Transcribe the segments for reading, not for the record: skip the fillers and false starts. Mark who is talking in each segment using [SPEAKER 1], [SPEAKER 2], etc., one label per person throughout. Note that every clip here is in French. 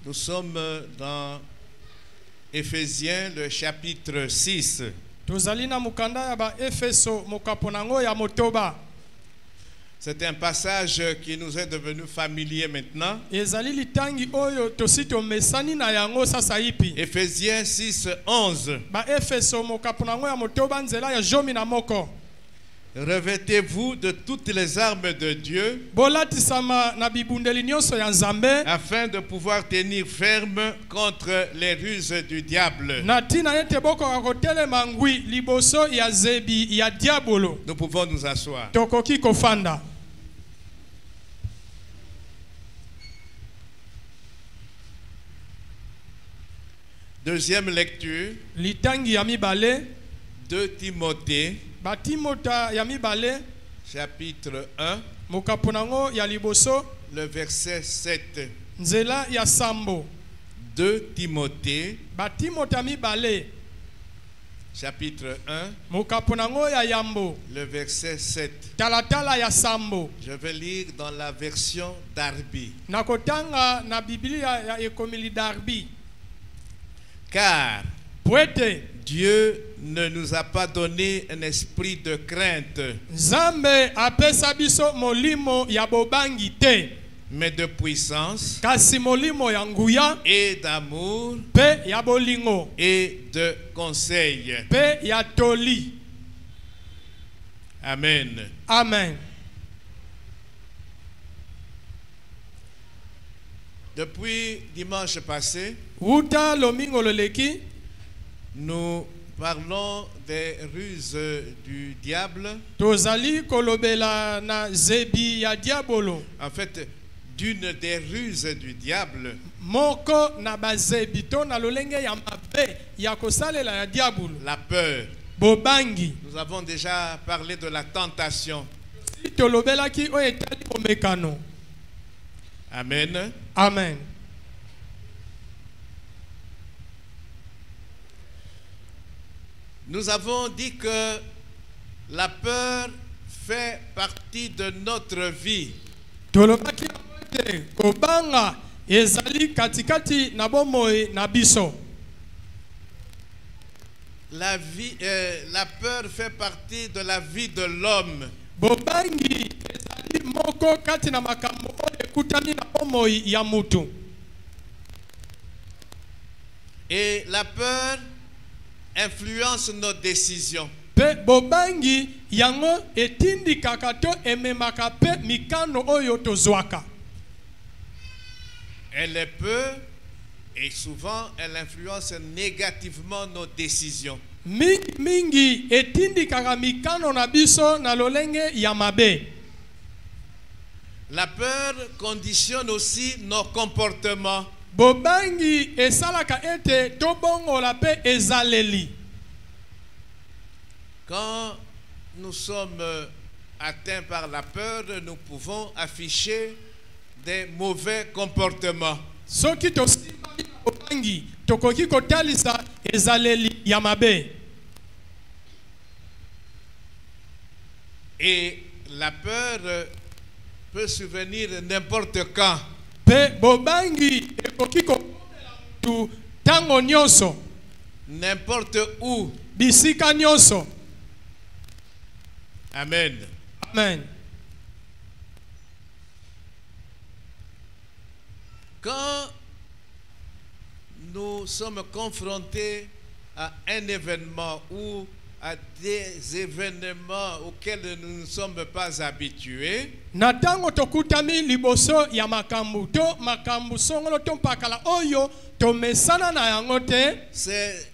[SPEAKER 1] Nous sommes dans Éphésiens, le chapitre 6. C'est un passage qui nous est devenu familier maintenant. Éphésiens 6, 11. Revêtez-vous de toutes les armes de Dieu afin de pouvoir tenir ferme contre les ruses du diable. Nous pouvons nous asseoir. Deuxième lecture. 2 Timothée. Chapitre 1. Le verset 7. 2 Timothée. Chapitre 1. Le verset 7. Je vais lire dans la version Darby. Car Dieu ne nous a pas donné un esprit de crainte, mais de puissance et d'amour et de conseil. Amen.
[SPEAKER 2] Amen.
[SPEAKER 1] Depuis dimanche passé, nous parlons des ruses du diable. En fait, d'une des ruses du diable. La peur. Nous avons déjà parlé de la tentation. Amen.
[SPEAKER 2] Amen.
[SPEAKER 1] Nous avons dit que la peur fait partie de notre vie. La peur fait partie de la vie de l'homme. Et la peur influence nos décisions.
[SPEAKER 2] Elle
[SPEAKER 1] est peu et souvent elle influence négativement nos décisions. La peur conditionne aussi nos comportements. Quand nous sommes atteints par la peur, nous pouvons afficher des mauvais comportements. Et la peur peut survenir n'importe quand. N'importe où. Amen.
[SPEAKER 2] Amen.
[SPEAKER 1] Quand nous sommes confrontés à un événement ou à des événements auxquels nous ne sommes pas habitués, ces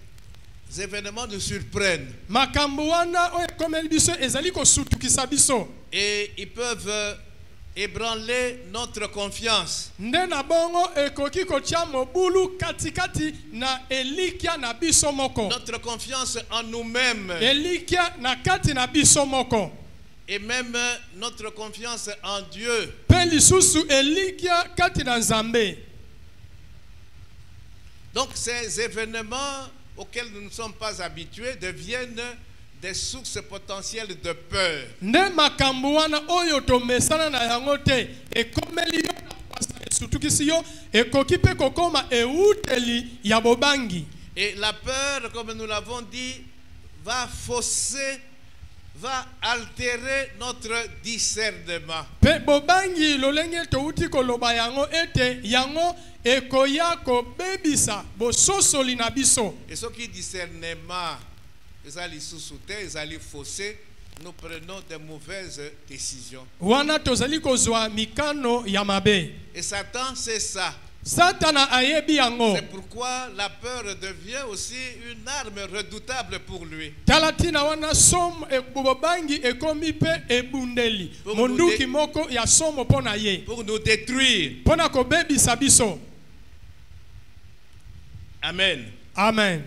[SPEAKER 1] événements nous surprennent. Et ils peuvent ébranler notre confiance. Notre confiance en nous-mêmes. Et même notre confiance en Dieu. Donc ces événements auxquels nous ne sommes pas habitués deviennent des sources potentielles de peur.
[SPEAKER 2] ebundukisi yo ekoki pe kokoma euteli ya bobangi.
[SPEAKER 1] Et la peur, comme nous l'avons dit, va fausser, va altérer notre discernement.
[SPEAKER 2] Pe bobangi lolenge touti koloba yango ete yango ekoya kobebisa bososoli na biso.
[SPEAKER 1] Et ce qui discernement, ils allaient sous-souter, ils allaient fausser, nous prenons de mauvaises décisions.
[SPEAKER 2] Wana tozali kozwa mikano ya mabe.
[SPEAKER 1] Et Satan, c'est ça.
[SPEAKER 2] Satana ayebi yango.
[SPEAKER 1] C'est pourquoi la peur devient aussi une arme redoutable pour lui.
[SPEAKER 2] Talatina wana som bobangi ekomi pe ebundeli. Monduki moko ya somo pona ye.
[SPEAKER 1] Pour nous détruire.
[SPEAKER 2] Pona kobebisa biso.
[SPEAKER 1] Amen.
[SPEAKER 2] Amen.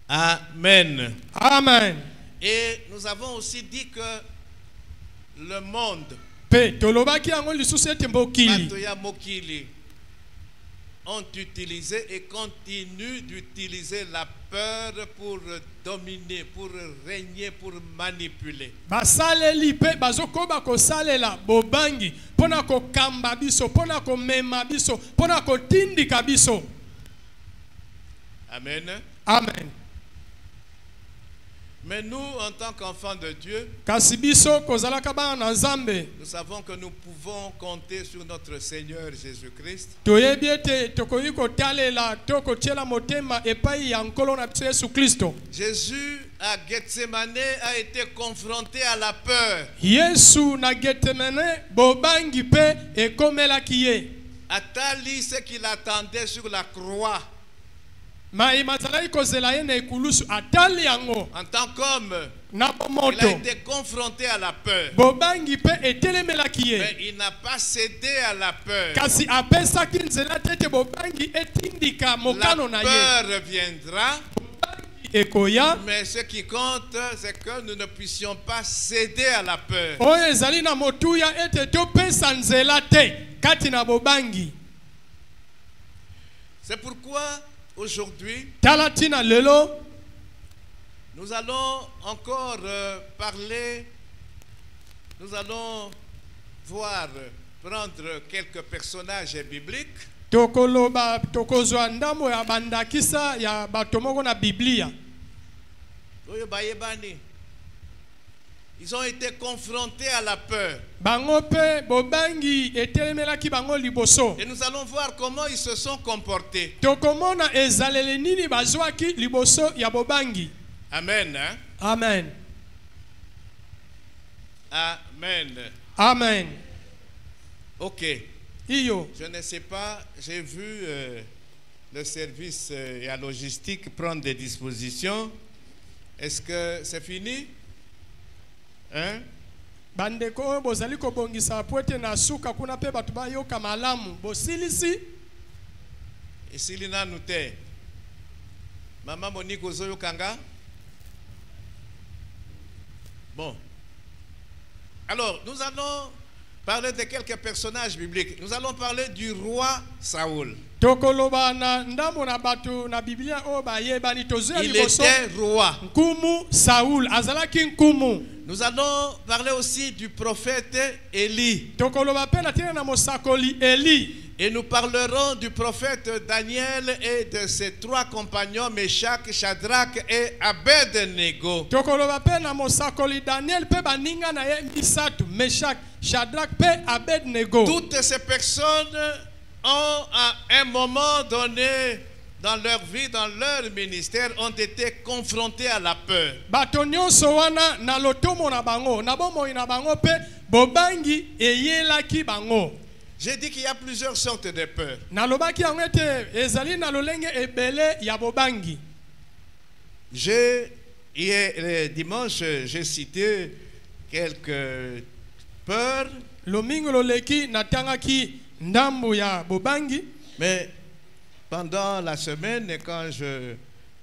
[SPEAKER 1] Amen.
[SPEAKER 2] Amen.
[SPEAKER 1] Et nous avons aussi dit que le monde,
[SPEAKER 2] Pe tolobaki yango lisusu ete mbokili.
[SPEAKER 1] Matoya Mokili, ont utilisé et continuent d'utiliser la peur pour dominer, pour régner, pour manipuler.
[SPEAKER 2] Basaleli pe bazokoba kosalela bobangi pona kokamba biso, pona komema biso, pona kotindika biso.
[SPEAKER 1] Amen.
[SPEAKER 2] Amen.
[SPEAKER 1] Mais nous, en tant qu'enfants de Dieu,
[SPEAKER 2] Kasibiso kozalaka bana na Nzambe.
[SPEAKER 1] nous savons que nous pouvons compter sur notre Seigneur Jésus-Christ.
[SPEAKER 2] Toyebi ete tokoki kotalela tokotiela motema epai ya nkolo na biso Yesu Kristo.
[SPEAKER 1] Jésus à Gethsemane a été confronté à la peur.
[SPEAKER 2] Yesu na Gethsemane bobangi pe ekomelaki ye.
[SPEAKER 1] Atali ce qu'il attendait sur la croix.
[SPEAKER 2] Ma imazalaki kozela ye na ekulusu atali yango.
[SPEAKER 1] En tant qu'homme,
[SPEAKER 2] Na
[SPEAKER 1] il
[SPEAKER 2] moto.
[SPEAKER 1] a été confronté à la peur.
[SPEAKER 2] Bobangi pe etelemelaki ye.
[SPEAKER 1] Mais il n'a pas cédé à la peur.
[SPEAKER 2] Kasi apesaki nzela tete bobangi etindika
[SPEAKER 1] La
[SPEAKER 2] mokano na ye.
[SPEAKER 1] peur viendra,
[SPEAKER 2] Ekoya.
[SPEAKER 1] mais ce qui compte, c'est que nous ne puissions pas céder à la peur.
[SPEAKER 2] Oyo ezali na motuya ete topesa nzela te kati na bobangi.
[SPEAKER 1] C'est pourquoi aujourd'hui,
[SPEAKER 2] Talatina lelo
[SPEAKER 1] nous allons encore parler, nous allons voir, prendre quelques personnages bibliques.
[SPEAKER 2] tokoloba tokozwa ndambo ya bandakisa ya bato moko na Biblia.
[SPEAKER 1] Oyo bayebani. Ils ont été confrontés à la peur.
[SPEAKER 2] Bango pe bobangi etelemelaki bango liboso.
[SPEAKER 1] Et nous allons voir comment ils se sont comportés.
[SPEAKER 2] Tokomona ezalele nini bazwaki liboso ya bobangi.
[SPEAKER 1] Amen. Hein?
[SPEAKER 2] Amen.
[SPEAKER 1] Amen.
[SPEAKER 2] Amen.
[SPEAKER 1] Ok.
[SPEAKER 2] Iyo.
[SPEAKER 1] Je ne sais pas, j'ai vu le service et la logistique prendre des dispositions. Est-ce que c'est fini? Hein?
[SPEAKER 2] Bandeko bozali kobongisa poete na suka kuna pe batu bayoka malamu. Bosilisi.
[SPEAKER 1] Isilina nute. Maman Monique Ozoyo Kanga. Bon. Alors, nous allons parler de quelques personnages bibliques. Nous allons parler du roi Saoul.
[SPEAKER 2] Tokoloba na ndambo na batu na Biblia o bayebani tozuya
[SPEAKER 1] Il
[SPEAKER 2] liboso.
[SPEAKER 1] était roi.
[SPEAKER 2] Nkumu Saul azalaki nkumu.
[SPEAKER 1] Nous allons parler aussi du prophète Élie.
[SPEAKER 2] Tokoloba pe na tina na mosakoli Eli.
[SPEAKER 1] Et nous parlerons du prophète Daniel et de ses trois compagnons, Meshach, Shadrach et Abednego.
[SPEAKER 2] Tokoloba pe na mosakoli Daniel pe baninga na ye misatu Meshach, Shadrach pe Abednego.
[SPEAKER 1] Toutes ces personnes ont à un moment donné dans leur vie, dans leur ministère, ont été confrontés à la peur.
[SPEAKER 2] Bato nyonso wana na lotomo na bango, na bomoi na bango pe bobangi eyelaki bango.
[SPEAKER 1] J'ai dit qu'il y a plusieurs sortes de peurs.
[SPEAKER 2] Na lobaki yango ete ezali na lolenge ebele ya bobangi.
[SPEAKER 1] Hier dimanche, j'ai cité quelques peurs.
[SPEAKER 2] Lomingo loleki natangaki ndambu ya bobangi.
[SPEAKER 1] Mais pendant la semaine, quand je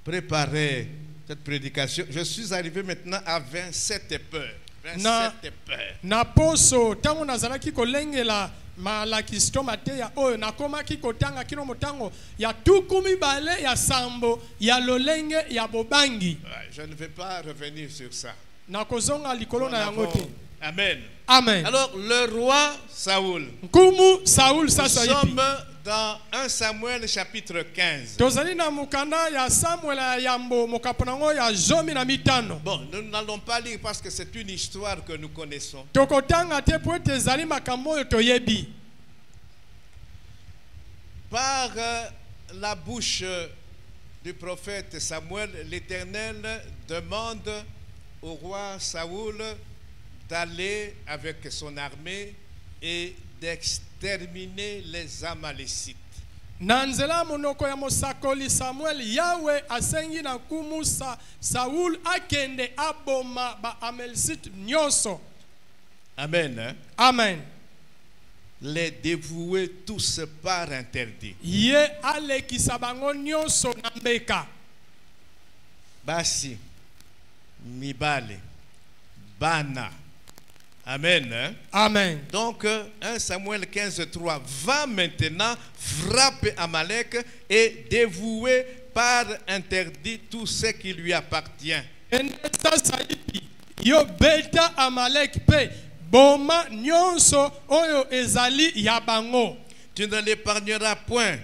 [SPEAKER 1] préparais cette prédication, je suis arrivé maintenant à 27 peurs. 27 peurs.
[SPEAKER 2] Na poso tango nazalaki kolengela malakisto mateya oyo nakomaki kotanga kino motango ya tukumi bale ya sambo ya lolenge ya bobangi.
[SPEAKER 1] Je ne vais pas revenir sur ça.
[SPEAKER 2] Na kozonga likolo na yango te.
[SPEAKER 1] Amen.
[SPEAKER 2] Amen.
[SPEAKER 1] Alors, le roi Saoul.
[SPEAKER 2] Nkumu Saul
[SPEAKER 1] Nous
[SPEAKER 2] sasa
[SPEAKER 1] sommes
[SPEAKER 2] ipi.
[SPEAKER 1] dans 1 Samuel chapitre 15.
[SPEAKER 2] Tozali na mukanda ya Samuel ya yambo mokaponango ya 15.
[SPEAKER 1] Bon, nous n'allons pas lire parce que c'est une histoire que nous connaissons.
[SPEAKER 2] Tokotanga te po ete ezali makambo oyo toyebi.
[SPEAKER 1] Par la bouche du prophète Samuel, l'Éternel demande au roi Saoul d'aller avec son armée et d'exterminer les Amalécites.
[SPEAKER 2] Na nzela monoko ya mosakoli Samuel Yahweh asengi na nkumu Saul akende aboma ba Amalekite nyonso.
[SPEAKER 1] Amen. Hein?
[SPEAKER 2] Amen.
[SPEAKER 1] Les dévouer tous par interdit.
[SPEAKER 2] Ye alekisa bango nyonso na mbeka.
[SPEAKER 1] Basi, mibale, bana. Amen. Hein?
[SPEAKER 2] Amen.
[SPEAKER 1] Donc, 1 Samuel 15:3 va maintenant frapper Amalek et dévouer par interdit tout ce qui lui appartient.
[SPEAKER 2] Yo beta Amalek pe boma nyonso oyo ezali ya bango.
[SPEAKER 1] Tu ne l'épargneras point.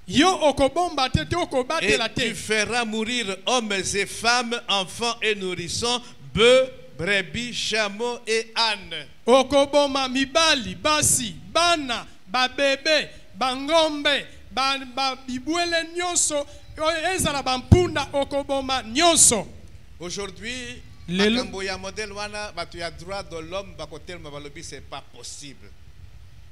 [SPEAKER 2] Yo okobomba te te
[SPEAKER 1] Et
[SPEAKER 2] okobatela te.
[SPEAKER 1] tu feras mourir hommes et femmes, enfants et nourrissons, bœufs, brebis, chameaux et ânes.
[SPEAKER 2] Okoboma mibali, basi, bana, babebe, bangombe, bibwele nyonso, ezala bampunda okoboma nyonso.
[SPEAKER 1] Aujourd'hui,
[SPEAKER 2] Lelo-
[SPEAKER 1] Makamboya modèle wana batu ya droit de l'homme bakotel mabalobi c'est pas possible.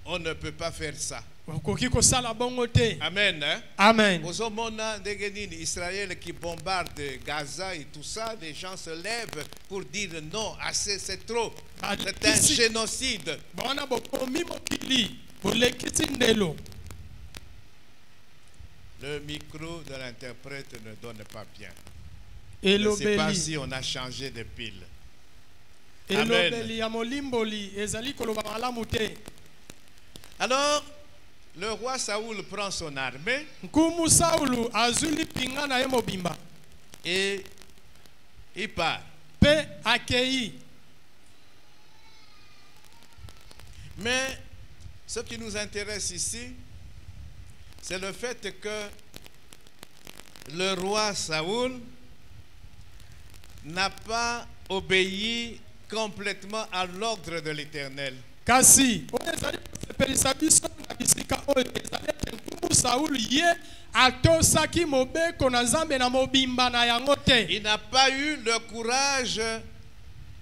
[SPEAKER 1] On ne peut pas faire ça.
[SPEAKER 2] Okoki kosala bongo te.
[SPEAKER 1] Amen. Hein?
[SPEAKER 2] Amen.
[SPEAKER 1] Ozomona ndenge nini Israël qui bombarde Gaza et tout ça, les gens se lèvent pour dire non, assez c'est trop. C'est un
[SPEAKER 2] Ici-
[SPEAKER 1] génocide.
[SPEAKER 2] Bona bokomi mokili, bolekisi ndelo.
[SPEAKER 1] Le micro de l'interprète ne donne pas bien. Je ne sais pas
[SPEAKER 2] Elobeli.
[SPEAKER 1] si on a changé de pile.
[SPEAKER 2] Elobeli ya molimboli ezali koloba malamu te.
[SPEAKER 1] Alors, le roi Saoul prend son armée
[SPEAKER 2] Nkumu Saulu azuli pinga na ye mobimba.
[SPEAKER 1] et il part.
[SPEAKER 2] Pe akei.
[SPEAKER 1] Mais ce qui nous intéresse ici, c'est le fait que le roi Saoul n'a pas obéi complètement à l'ordre de l'Éternel.
[SPEAKER 2] Kasi oyo ezali kosepelisa biso na bisika oyo ezali ete nkumu Saulu ye atosaki mobeko na Nzambe na mobimba na yango te.
[SPEAKER 1] Il n'a pas eu le courage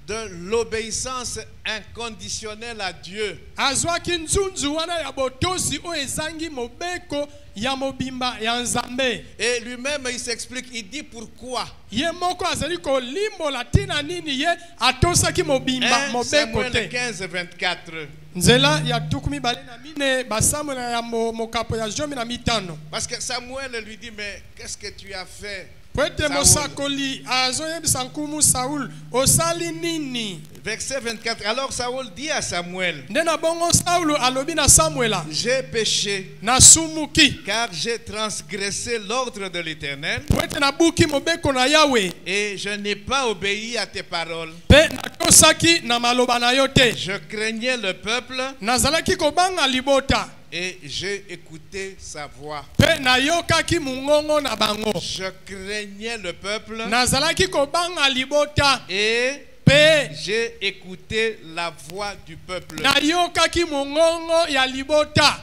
[SPEAKER 1] de l'obéissance inconditionnelle à Dieu.
[SPEAKER 2] Azwaki nzunzu wana ya botosi oyo ezangi mobeko ya mobimba ya Nzambe.
[SPEAKER 1] Et lui-même, il s'explique, il dit pourquoi.
[SPEAKER 2] Ye moko azali kolimbola tina nini ye atosaki mobimba
[SPEAKER 1] 1
[SPEAKER 2] mobeko
[SPEAKER 1] Samuel
[SPEAKER 2] te.
[SPEAKER 1] 15:24.
[SPEAKER 2] Nzela ya tukumi bale na mine basamu na ya mokapo ya 15.
[SPEAKER 1] Parce que Samuel lui dit, mais qu'est-ce que tu as fait?
[SPEAKER 2] Pwete
[SPEAKER 1] Saoul.
[SPEAKER 2] mosakoli azoyebisa nkumu Saul osali nini.
[SPEAKER 1] Verset 24. Alors Saoul dit à Samuel,
[SPEAKER 2] Nde na bongo Saulu alobi na Samuela
[SPEAKER 1] j'ai péché
[SPEAKER 2] na sumuki
[SPEAKER 1] car j'ai transgressé l'ordre de l'Éternel
[SPEAKER 2] pwete na buki mobeko na Yahweh
[SPEAKER 1] et je n'ai pas obéi à tes paroles.
[SPEAKER 2] pe natosaki na maloba na yo te.
[SPEAKER 1] Je craignais le peuple
[SPEAKER 2] Nazalaki kobanga libota
[SPEAKER 1] et j'ai écouté sa voix.
[SPEAKER 2] pe nayokaki mungongo na bango.
[SPEAKER 1] Je craignais le peuple
[SPEAKER 2] Nazalaki kobanga libota
[SPEAKER 1] et
[SPEAKER 2] pe
[SPEAKER 1] j'ai écouté la voix du peuple.
[SPEAKER 2] nayokaki mungongo ya libota.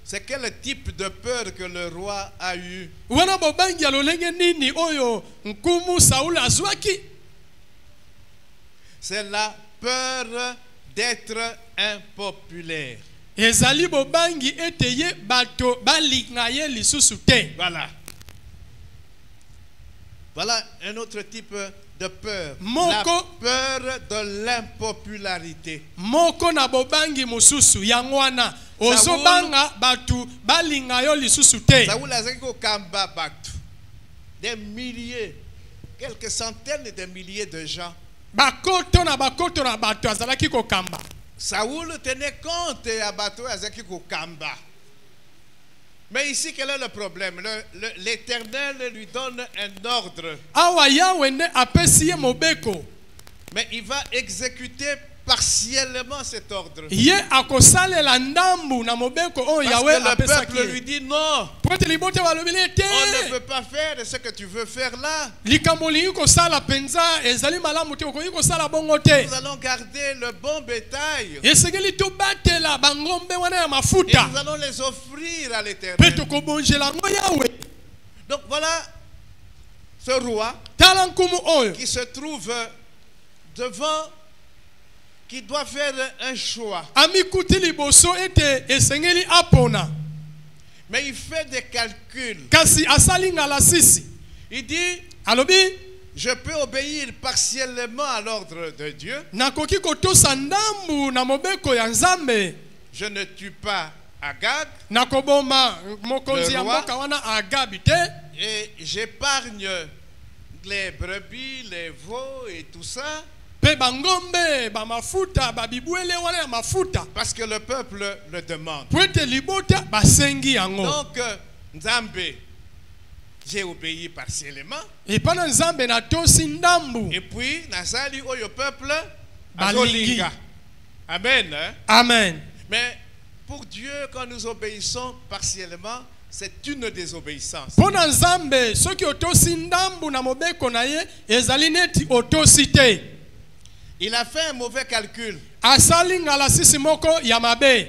[SPEAKER 1] C'est quel type de peur que le roi a eu?
[SPEAKER 2] Wana bobangi ya lolenge nini oyo nkumu Saul azwaki?
[SPEAKER 1] C'est la peur d'être impopulaire.
[SPEAKER 2] Ezali bobangi ete ye bato balinga ye lisusu te.
[SPEAKER 1] Voilà. Voilà un autre type de peur.
[SPEAKER 2] Moko.
[SPEAKER 1] La peur de l'impopularité.
[SPEAKER 2] Moko na bobangi mususu yango wana ozobanga batu balinga yo lisusu te.
[SPEAKER 1] Saoul azaki kokamba batu. Des milliers, quelques centaines de milliers de gens.
[SPEAKER 2] Bakoto na bato azalaki kokamba.
[SPEAKER 1] Saoul tenait compte à bateau azaki kokamba. Mais ici, quel est le problème? L'Éternel lui donne un ordre.
[SPEAKER 2] Awa Yahweh ne apesi ye mobeko.
[SPEAKER 1] Mais il va exécuter partiellement cet ordre.
[SPEAKER 2] Ye akosalela ndambu na mobeko o
[SPEAKER 1] Parce
[SPEAKER 2] Yahweh
[SPEAKER 1] que le
[SPEAKER 2] apesaki.
[SPEAKER 1] peuple lui dit non.
[SPEAKER 2] Po ete libota balobi
[SPEAKER 1] On ne
[SPEAKER 2] te.
[SPEAKER 1] peut pas faire ce que tu veux faire là.
[SPEAKER 2] Likambo lingi kosala penza ezali malamu te okoki kosala bongo te.
[SPEAKER 1] Nous allons garder le bon bétail.
[SPEAKER 2] Esengeli tobatela bangombe wana ya
[SPEAKER 1] Et
[SPEAKER 2] mafuta.
[SPEAKER 1] nous allons les offrir à
[SPEAKER 2] Pe
[SPEAKER 1] l'Éternel.
[SPEAKER 2] tokobonjela ngo Yahweh.
[SPEAKER 1] Donc voilà ce roi
[SPEAKER 2] Tala nkumu oyo.
[SPEAKER 1] qui se trouve devant, qui doit faire un choix.
[SPEAKER 2] Amikuti liboso ete esengeli apona.
[SPEAKER 1] Mais il fait des calculs.
[SPEAKER 2] Kasi asali ngala sisi.
[SPEAKER 1] Il dit,
[SPEAKER 2] Alobi
[SPEAKER 1] je peux obéir partiellement à l'ordre de Dieu.
[SPEAKER 2] nakoki kotosa ndambu na mobeko ya Nzambe.
[SPEAKER 1] Je ne tue pas Agag
[SPEAKER 2] Nakoboma mokonzi ya
[SPEAKER 1] Le roi.
[SPEAKER 2] mboka wana Agabi te.
[SPEAKER 1] et j'épargne les brebis, les veaux et tout ça.
[SPEAKER 2] Pe bangombe ba mafuta ba bibwele wana ya mafuta.
[SPEAKER 1] Parce que le peuple le demande.
[SPEAKER 2] Po ete libota basengi yango.
[SPEAKER 1] Donc, Nzambe, j'ai obéi partiellement.
[SPEAKER 2] Epana Nzambe natosi ndambu.
[SPEAKER 1] Et puis, Nazali oyo peuple,
[SPEAKER 2] Balingi.
[SPEAKER 1] azolinga. Amen. Hein?
[SPEAKER 2] Amen.
[SPEAKER 1] Mais pour Dieu, quand nous obéissons partiellement, c'est une désobéissance.
[SPEAKER 2] Pona Nzambe soki otosi ndambu na mobeko na ye ezali neti otosi te.
[SPEAKER 1] Il a fait un mauvais calcul.
[SPEAKER 2] Asali ngala sisi moko ya mabe.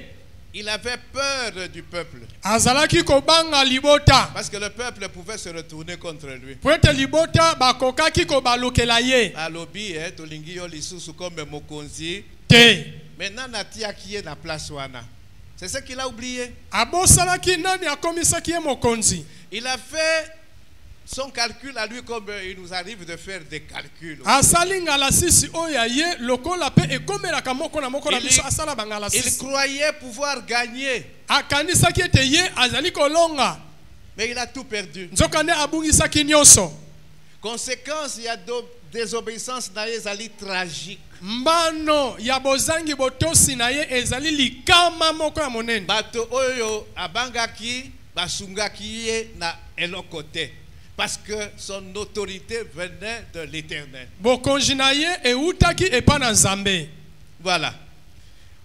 [SPEAKER 1] Il avait peur du peuple.
[SPEAKER 2] Azalaki kobanga libota.
[SPEAKER 1] Parce que le peuple pouvait se retourner contre lui.
[SPEAKER 2] Po ete libota bakokaki kobalukela ye
[SPEAKER 1] Alobi, tolingi yo lisusu comme mokonzi.
[SPEAKER 2] te.
[SPEAKER 1] Maintenant, natia qui est na place wana. C'est ce qu'il a oublié.
[SPEAKER 2] Abosalaki nani akomisaki ye mokonzi.
[SPEAKER 1] Il a fait son calcul à lui comme il nous arrive de faire des calculs.
[SPEAKER 2] Asali ngala sisi oya ye lokola pe ekomelaka moko na moko na biso asala bangala
[SPEAKER 1] Il
[SPEAKER 2] sisi.
[SPEAKER 1] croyait pouvoir gagner,
[SPEAKER 2] Akanisaki ete ye azali kolonga.
[SPEAKER 1] mais il a tout perdu.
[SPEAKER 2] Nzokande abungisaki nyonso.
[SPEAKER 1] Conséquence, il y a désobéissance na ezali tragique.
[SPEAKER 2] Mbano ya bozangi botosi na ye ezali likama moko ya monene.
[SPEAKER 1] Bato oyo abangaki basungaki ye na eloko te. Parce que son autorité venait de l'Éternel.
[SPEAKER 2] Bokonji na ye eutaki epa na Nzambe.
[SPEAKER 1] Voilà.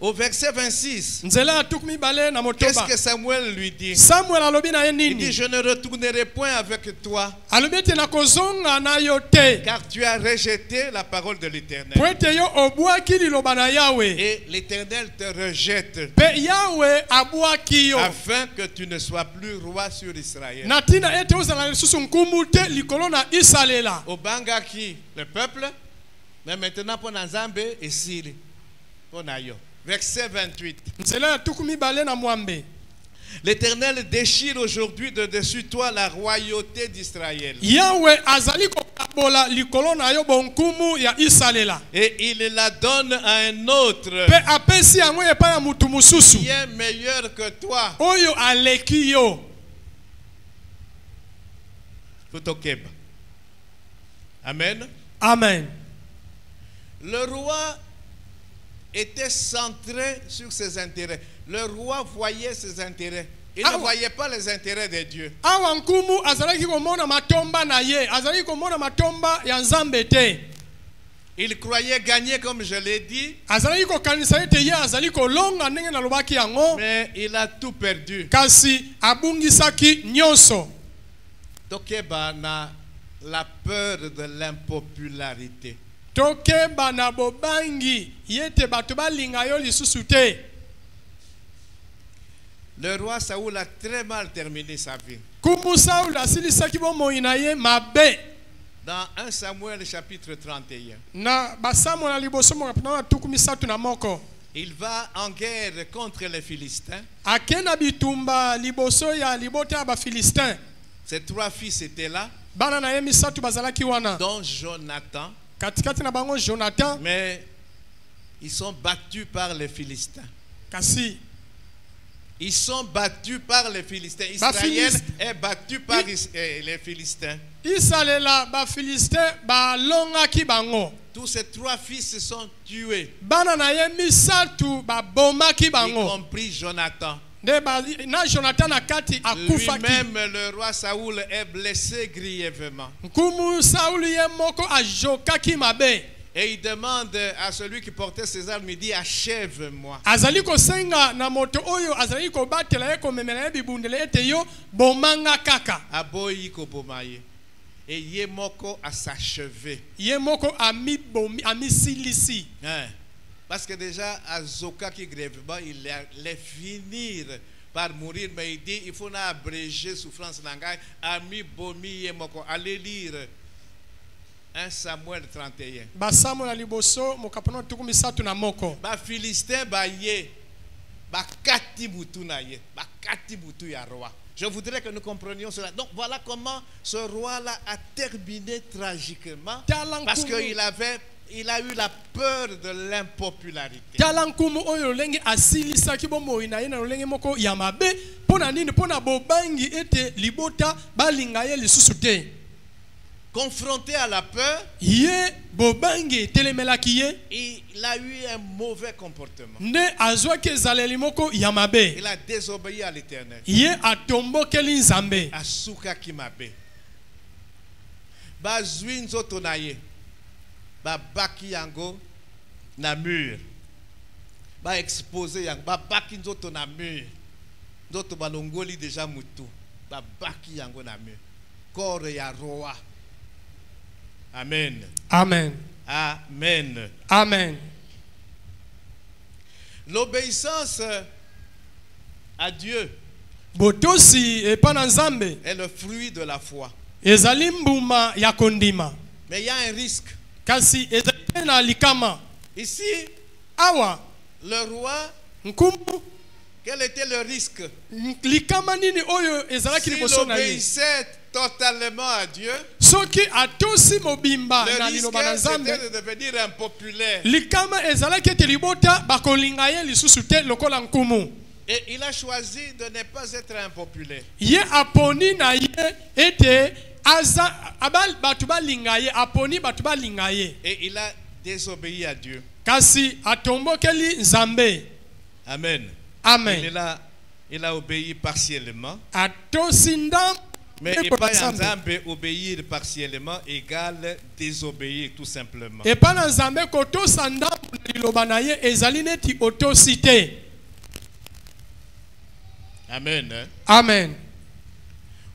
[SPEAKER 1] Au verset 26,
[SPEAKER 2] Nzela ya tuku mibale na
[SPEAKER 1] qu'est-ce
[SPEAKER 2] motoba.
[SPEAKER 1] que Samuel lui dit?
[SPEAKER 2] Samuel alobi na ye
[SPEAKER 1] Il dit,
[SPEAKER 2] nini?
[SPEAKER 1] je ne retournerai point avec toi,
[SPEAKER 2] Alobi ete nakozonga na yo te.
[SPEAKER 1] car tu as rejeté la parole de l'Éternel.
[SPEAKER 2] Po ete yo obwaki liloba na Yahweh.
[SPEAKER 1] Et l'Éternel te rejette,
[SPEAKER 2] Pe Yahweh abwaki yo.
[SPEAKER 1] afin que tu ne sois plus roi sur Israël.
[SPEAKER 2] Na tina ete ozala lisusu nkumu te likolo na Isalela.
[SPEAKER 1] Obangaki le peuple, mais maintenant pour Nzambe et Siri. Pour Nayo. Verset 28.
[SPEAKER 2] Nzela ya tuku mibale na mwambe.
[SPEAKER 1] L'Éternel déchire aujourd'hui de dessus toi la royauté d'Israël.
[SPEAKER 2] Yahweh azali kokabola likolo na yo bonkumu ya Isalela.
[SPEAKER 1] Et il la donne à un autre
[SPEAKER 2] Pe apesi yango epa ya mutu mususu.
[SPEAKER 1] qui est meilleur que toi.
[SPEAKER 2] Oyo aleki yo.
[SPEAKER 1] Futokeba. Amen.
[SPEAKER 2] Amen.
[SPEAKER 1] Le roi était centré sur ses intérêts. Le roi voyait ses intérêts. Il ne voyait pas les intérêts de Dieu.
[SPEAKER 2] Awa nkumu azalaki komona matomba na ye. Azalaki komona matomba ya Nzambe te.
[SPEAKER 1] Il croyait gagner, comme je l'ai dit,
[SPEAKER 2] Azalaki kokanisa ete ye azali kolonga ndenge nalobaki yango.
[SPEAKER 1] mais il a tout perdu.
[SPEAKER 2] Kasi abungisaki nyonso.
[SPEAKER 1] Tokeba na la peur de l'impopularité.
[SPEAKER 2] Tokeba na bobangi yete bato balinga yo lisusu te.
[SPEAKER 1] Le roi Saoul a très mal terminé sa vie.
[SPEAKER 2] Kumu Saul asilisaki bomoi na ye mabe.
[SPEAKER 1] Dans 1 Samuel chapitre 31,
[SPEAKER 2] Na basamo na liboso mo kapina tuku misatu na moko.
[SPEAKER 1] il va en guerre contre les Philistins.
[SPEAKER 2] Akena bitumba liboso ya libota ya ba Filistin.
[SPEAKER 1] Ses trois fils étaient là,
[SPEAKER 2] Bana na ye misatu bazalaki wana.
[SPEAKER 1] dont Jonathan,
[SPEAKER 2] Katikati na bango Jonathan.
[SPEAKER 1] mais ils sont battus par les Philistins.
[SPEAKER 2] Kasi
[SPEAKER 1] Ils sont battus par les Philistins.
[SPEAKER 2] Ba
[SPEAKER 1] Israël
[SPEAKER 2] Philist-
[SPEAKER 1] est battu par les Philistins.
[SPEAKER 2] Isalela ba Filistin ba longaki bango.
[SPEAKER 1] Tous ces trois fils se sont tués,
[SPEAKER 2] Bana na ye misatu ba bomaki
[SPEAKER 1] y
[SPEAKER 2] bango.
[SPEAKER 1] compris Jonathan.
[SPEAKER 2] De ba na Jonathan na kati akufaki.
[SPEAKER 1] Lui-même, le roi Saoul, est blessé grièvement.
[SPEAKER 2] Nkumu Saul ye moko ajokaki mabe.
[SPEAKER 1] Et il demande à celui qui portait ses armes, il dit, achève-moi.
[SPEAKER 2] Azali ko senga na moto oyo azali ko batela ye ko memela ye bibundele ete yo bomanga kaka.
[SPEAKER 1] Aboyi ko bomaye. Et ye moko à s'achever.
[SPEAKER 2] Ye moko ami silisi.
[SPEAKER 1] Parce que déjà Azoka qui grèvement il allait finir par mourir, mais il dit il faut abréger souffrance nangai. Ami bomi ye moko. Allez lire 1 Samuel 31.
[SPEAKER 2] Ba Samuel liboso mokapono tukumisatu na moko.
[SPEAKER 1] Ba Philistin ba ye ba kati mutu na ye ba kati mutu ya roi. Je voudrais que nous comprenions cela. Donc voilà comment ce roi-là a terminé tragiquement parce qu'il a eu la peur de l'impopularité. Talankumu oyo lenge asilisa kibomo inaina lenge moko yamabe pona nini pona bobangi ete libota balinga ye lisusu te. Confronté à la peur, il a eu un mauvais comportement. Il a désobéi à l'Éternel. Asuka kimabe. Ba zwinzo tonaye. Ba baki yango na mur. Ba exposé yango. Ba baki nzoto na mur. Nzoto balongoli déjà mutu. Ba baki yango na mur. Corps ya roi. Amen.
[SPEAKER 2] Amen.
[SPEAKER 1] Amen.
[SPEAKER 2] Amen.
[SPEAKER 1] L'obéissance à Dieu est le fruit de la foi. Mais il y a un risque. Ici, le roi, quel était le risque? S'il obéissait totalement à Dieu, le risque c'était de devenir impopulaire. Et il a choisi de ne pas être impopulaire. Et il a désobéi à Dieu. Amen.
[SPEAKER 2] Amen.
[SPEAKER 1] Il a obéi partiellement. Mais obéir partiellement égale désobéir tout simplement. Amen.
[SPEAKER 2] Amen.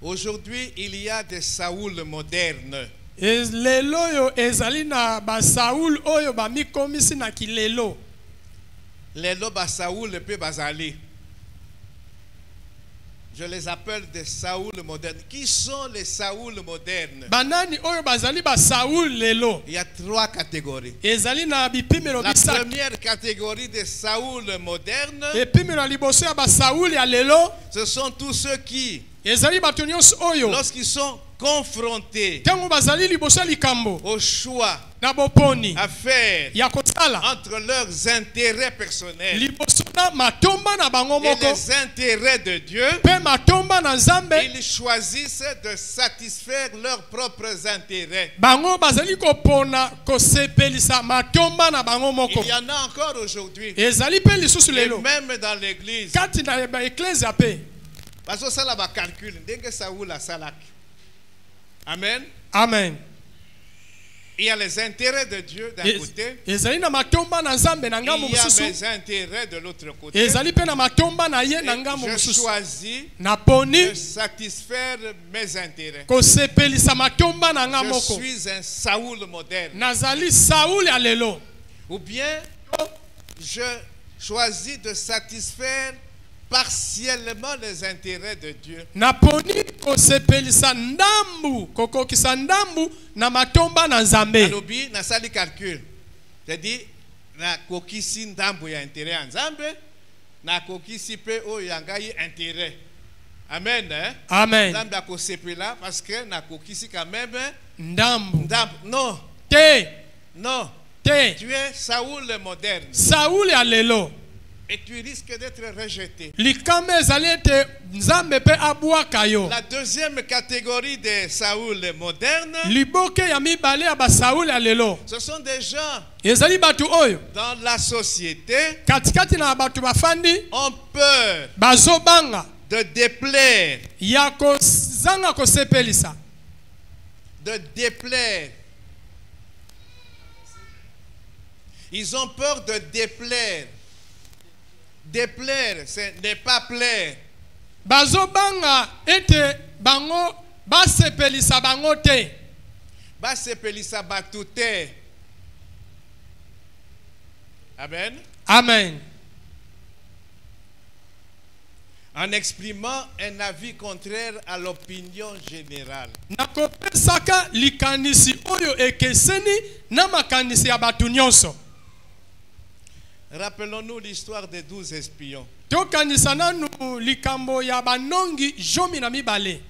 [SPEAKER 1] Aujourd'hui, il y a des Saoul modernes. Les lobes à Saoul peut bazali. Je les appelle des Saoul modernes. Qui sont les Saoul modernes? Il y a 3 catégories. La première catégorie des Saoul modernes, ce sont tous ceux qui, lorsqu'ils sont confrontés au choix à faire entre leurs intérêts personnels et les intérêts de Dieu, ils choisissent de satisfaire leurs propres intérêts. Il y en a encore aujourd'hui, et même dans l'église. Parce que ça là calcul, amen.
[SPEAKER 2] Amen.
[SPEAKER 1] Il y a les intérêts de Dieu d'un côté. Il y a mes intérêts de l'autre côté. Je choisis de satisfaire mes intérêts. Je suis un Saoul moderne. Ou bien je choisis de satisfaire partiellement les intérêts de Dieu. Alobi na sali calcul. C'est-à-dire na kokisi ndambu ya intérêt ya Nzambe, na kokisi pe o yangai intérêt. Amen.
[SPEAKER 2] Amen.
[SPEAKER 1] Nzambe akosepela parce que na kokisi quand même
[SPEAKER 2] ndambu.
[SPEAKER 1] Non. Non. Tu es Saoul moderne.
[SPEAKER 2] Saoul alelo.
[SPEAKER 1] Et tu risques d'être rejeté. La deuxième catégorie des Saoul modernes, ce sont des gens dans la société ont peur de déplaire, Ils ont peur de déplaire. Déplaire, c'est ne pas plaire.
[SPEAKER 2] Bazobanga ete bango basepelisa bango te.
[SPEAKER 1] Basepelisa batu te. Amen.
[SPEAKER 2] Amen.
[SPEAKER 1] En exprimant un avis contraire à l'opinion générale.
[SPEAKER 2] Nakopesaka likanisi oyo ekeseni na makanisi ya batu nyonso.
[SPEAKER 1] Rappelons-nous l'histoire des 12 espions.
[SPEAKER 2] Tokanisa nanu likambo ya banongi jomi na mibale.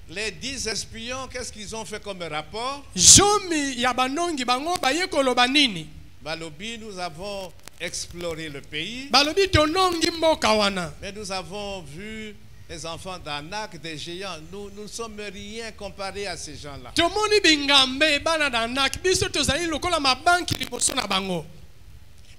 [SPEAKER 1] Les 10 espions, qu'est-ce qu'ils ont fait comme rapport?
[SPEAKER 2] Jomi ya banongi bango baye koloba nini?
[SPEAKER 1] Balobi, nous avons exploré le pays.
[SPEAKER 2] Balobi tonongi mboka wana.
[SPEAKER 1] Mais nous avons vu les enfants d'Anak, des géants. Nous ne sommes rien comparés à ces gens-là.
[SPEAKER 2] Tomoni bingambe bana d'Anak biso tozali lokola mabanki liboso na bango.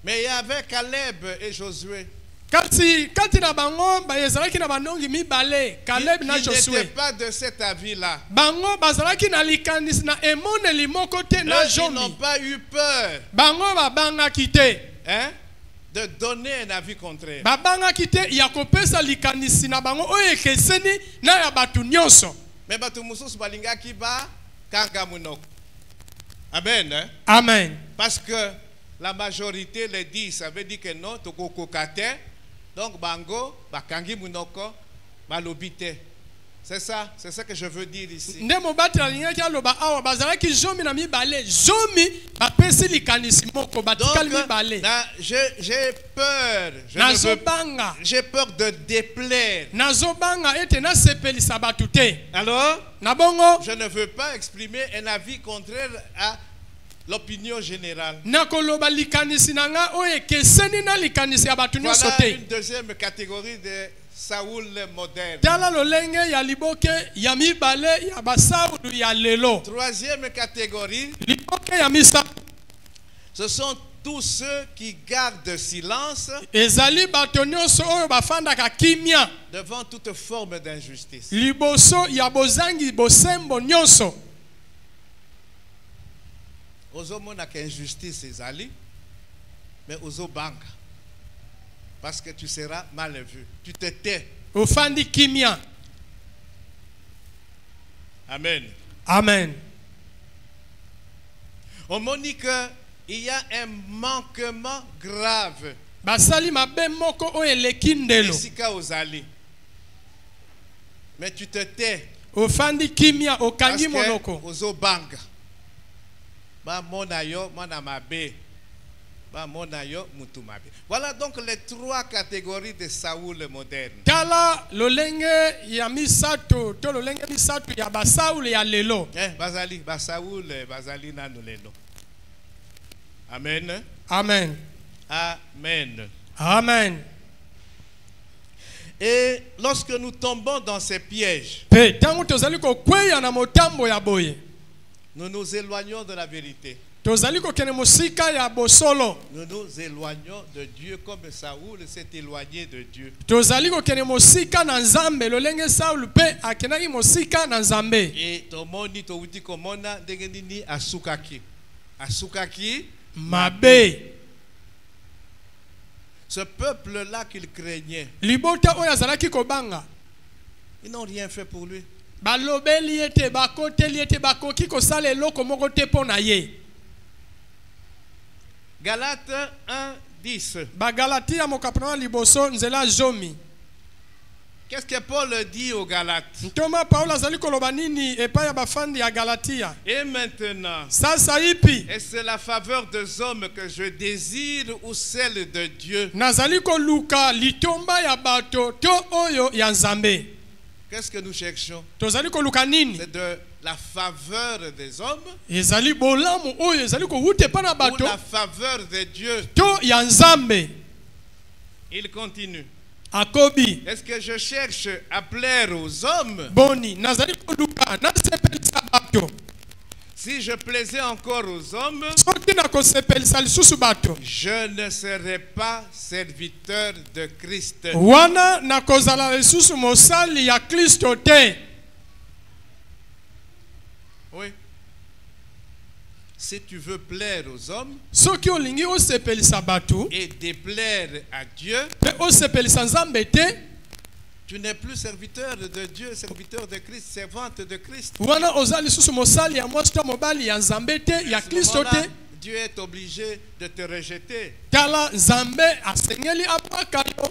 [SPEAKER 1] Mais il y avait Caleb et Josué.
[SPEAKER 2] Kati na bango bazalaki na banongi mibale Caleb na Josué.
[SPEAKER 1] Ils n'étaient pas de cet avis-là.
[SPEAKER 2] Bango bazalaki na likanisi na emoneli moko te na jomi.
[SPEAKER 1] Ils n'ont pas eu peur.
[SPEAKER 2] Bango babangaki te.
[SPEAKER 1] Hein? De donner un avis contraire.
[SPEAKER 2] Babangaki te ya kopesa likanisi na bango oyo ekeseni na ya batu nyonso.
[SPEAKER 1] Mais batu mususu balingaki ba kanga munoko. Amen. Hein?
[SPEAKER 2] Amen.
[SPEAKER 1] Parce que la majorité les dit, ça veut dire que non, toko kokate. Donc bango bakangi munoko balobite. C'est ça que je veux dire ici.
[SPEAKER 2] Ndemo batela lingaki aloba awa bazalaki jomi na mibale. Jomi bapesi likanisi moko batikali mibale.
[SPEAKER 1] J'ai peur. J'ai peur de déplaire.
[SPEAKER 2] Nazobanga ete na sepelisa batu te.
[SPEAKER 1] Alors,
[SPEAKER 2] nabongo
[SPEAKER 1] je ne veux pas exprimer un avis contraire à l'opinion générale.
[SPEAKER 2] Nakoloba likanisi nanga oye keseni na likanisi ya batu nyonso te.
[SPEAKER 1] Voilà une deuxième catégorie de Saoul moderne.
[SPEAKER 2] Tala lolenge ya liboke ya mibale ya basaulu ya lelo.
[SPEAKER 1] Troisième catégorie.
[SPEAKER 2] Liboke ya misa.
[SPEAKER 1] Ce sont tous ceux qui gardent silence.
[SPEAKER 2] Ezali bato nyonso oyo bafandaka kimia.
[SPEAKER 1] Devant toute forme d'injustice.
[SPEAKER 2] Liboso ya bozangi bosembo nyonso.
[SPEAKER 1] Ozo monaka injustice ezali, mais ozo banga. Parce que tu seras mal vu. Tu te tais.
[SPEAKER 2] Ofandi kimia.
[SPEAKER 1] Amen.
[SPEAKER 2] Amen.
[SPEAKER 1] On m'a dit qu'il y a un manquement grave.
[SPEAKER 2] Basali mabe moko o elekindelo.
[SPEAKER 1] Isika ozali. Mais tu te tais.
[SPEAKER 2] Ofandi kimia okangi monoko.
[SPEAKER 1] Parce que ozo banga. Ba mona yo mona mabe. Voilà donc les trois catégories de Saoul moderne.
[SPEAKER 2] Tala lolenge ya misato, to lolenge misato ya basaul ya lelo.
[SPEAKER 1] Bazali, basaul, bazali nanu lelo. Amen.
[SPEAKER 2] Amen.
[SPEAKER 1] Amen.
[SPEAKER 2] Amen.
[SPEAKER 1] Et lorsque nous tombons dans ces pièges, nous nous éloignons de la vérité. Nous nous éloignons de Dieu comme Saoul s'est éloigné de Dieu. Et tomoni touti komona ndengeni asukaki. Asukaki
[SPEAKER 2] mabe.
[SPEAKER 1] Ce peuple-là qu'il craignait, ils n'ont rien fait pour lui. Galates 1:10. Qu'est-ce que Paul dit aux Galates? Et maintenant, est-ce la faveur des hommes que je désire ou celle de Dieu? Qu'est-ce que nous cherchons? C'est de la faveur des hommes ou la faveur de Dieu? Il continue. Est-ce que je cherche à plaire aux hommes? Si je plaisais encore aux hommes, je ne serais pas serviteur de Christ. Oui. si tu veux plaire aux hommes
[SPEAKER 2] soki olingi osepelisa bato
[SPEAKER 1] et déplaire à Dieu,
[SPEAKER 2] mpe osepelisa nzambe te,
[SPEAKER 1] tu n'es plus serviteur de Dieu, serviteur de Christ, servante de Christ.
[SPEAKER 2] wana oza lisusu mosali ya mwasi to mobali ya nzambe te, ya
[SPEAKER 1] À ce
[SPEAKER 2] Kristo
[SPEAKER 1] moment-là,
[SPEAKER 2] te.
[SPEAKER 1] Dieu est obligé de te rejeter.
[SPEAKER 2] Tala nzambe asengeli abwaka yo.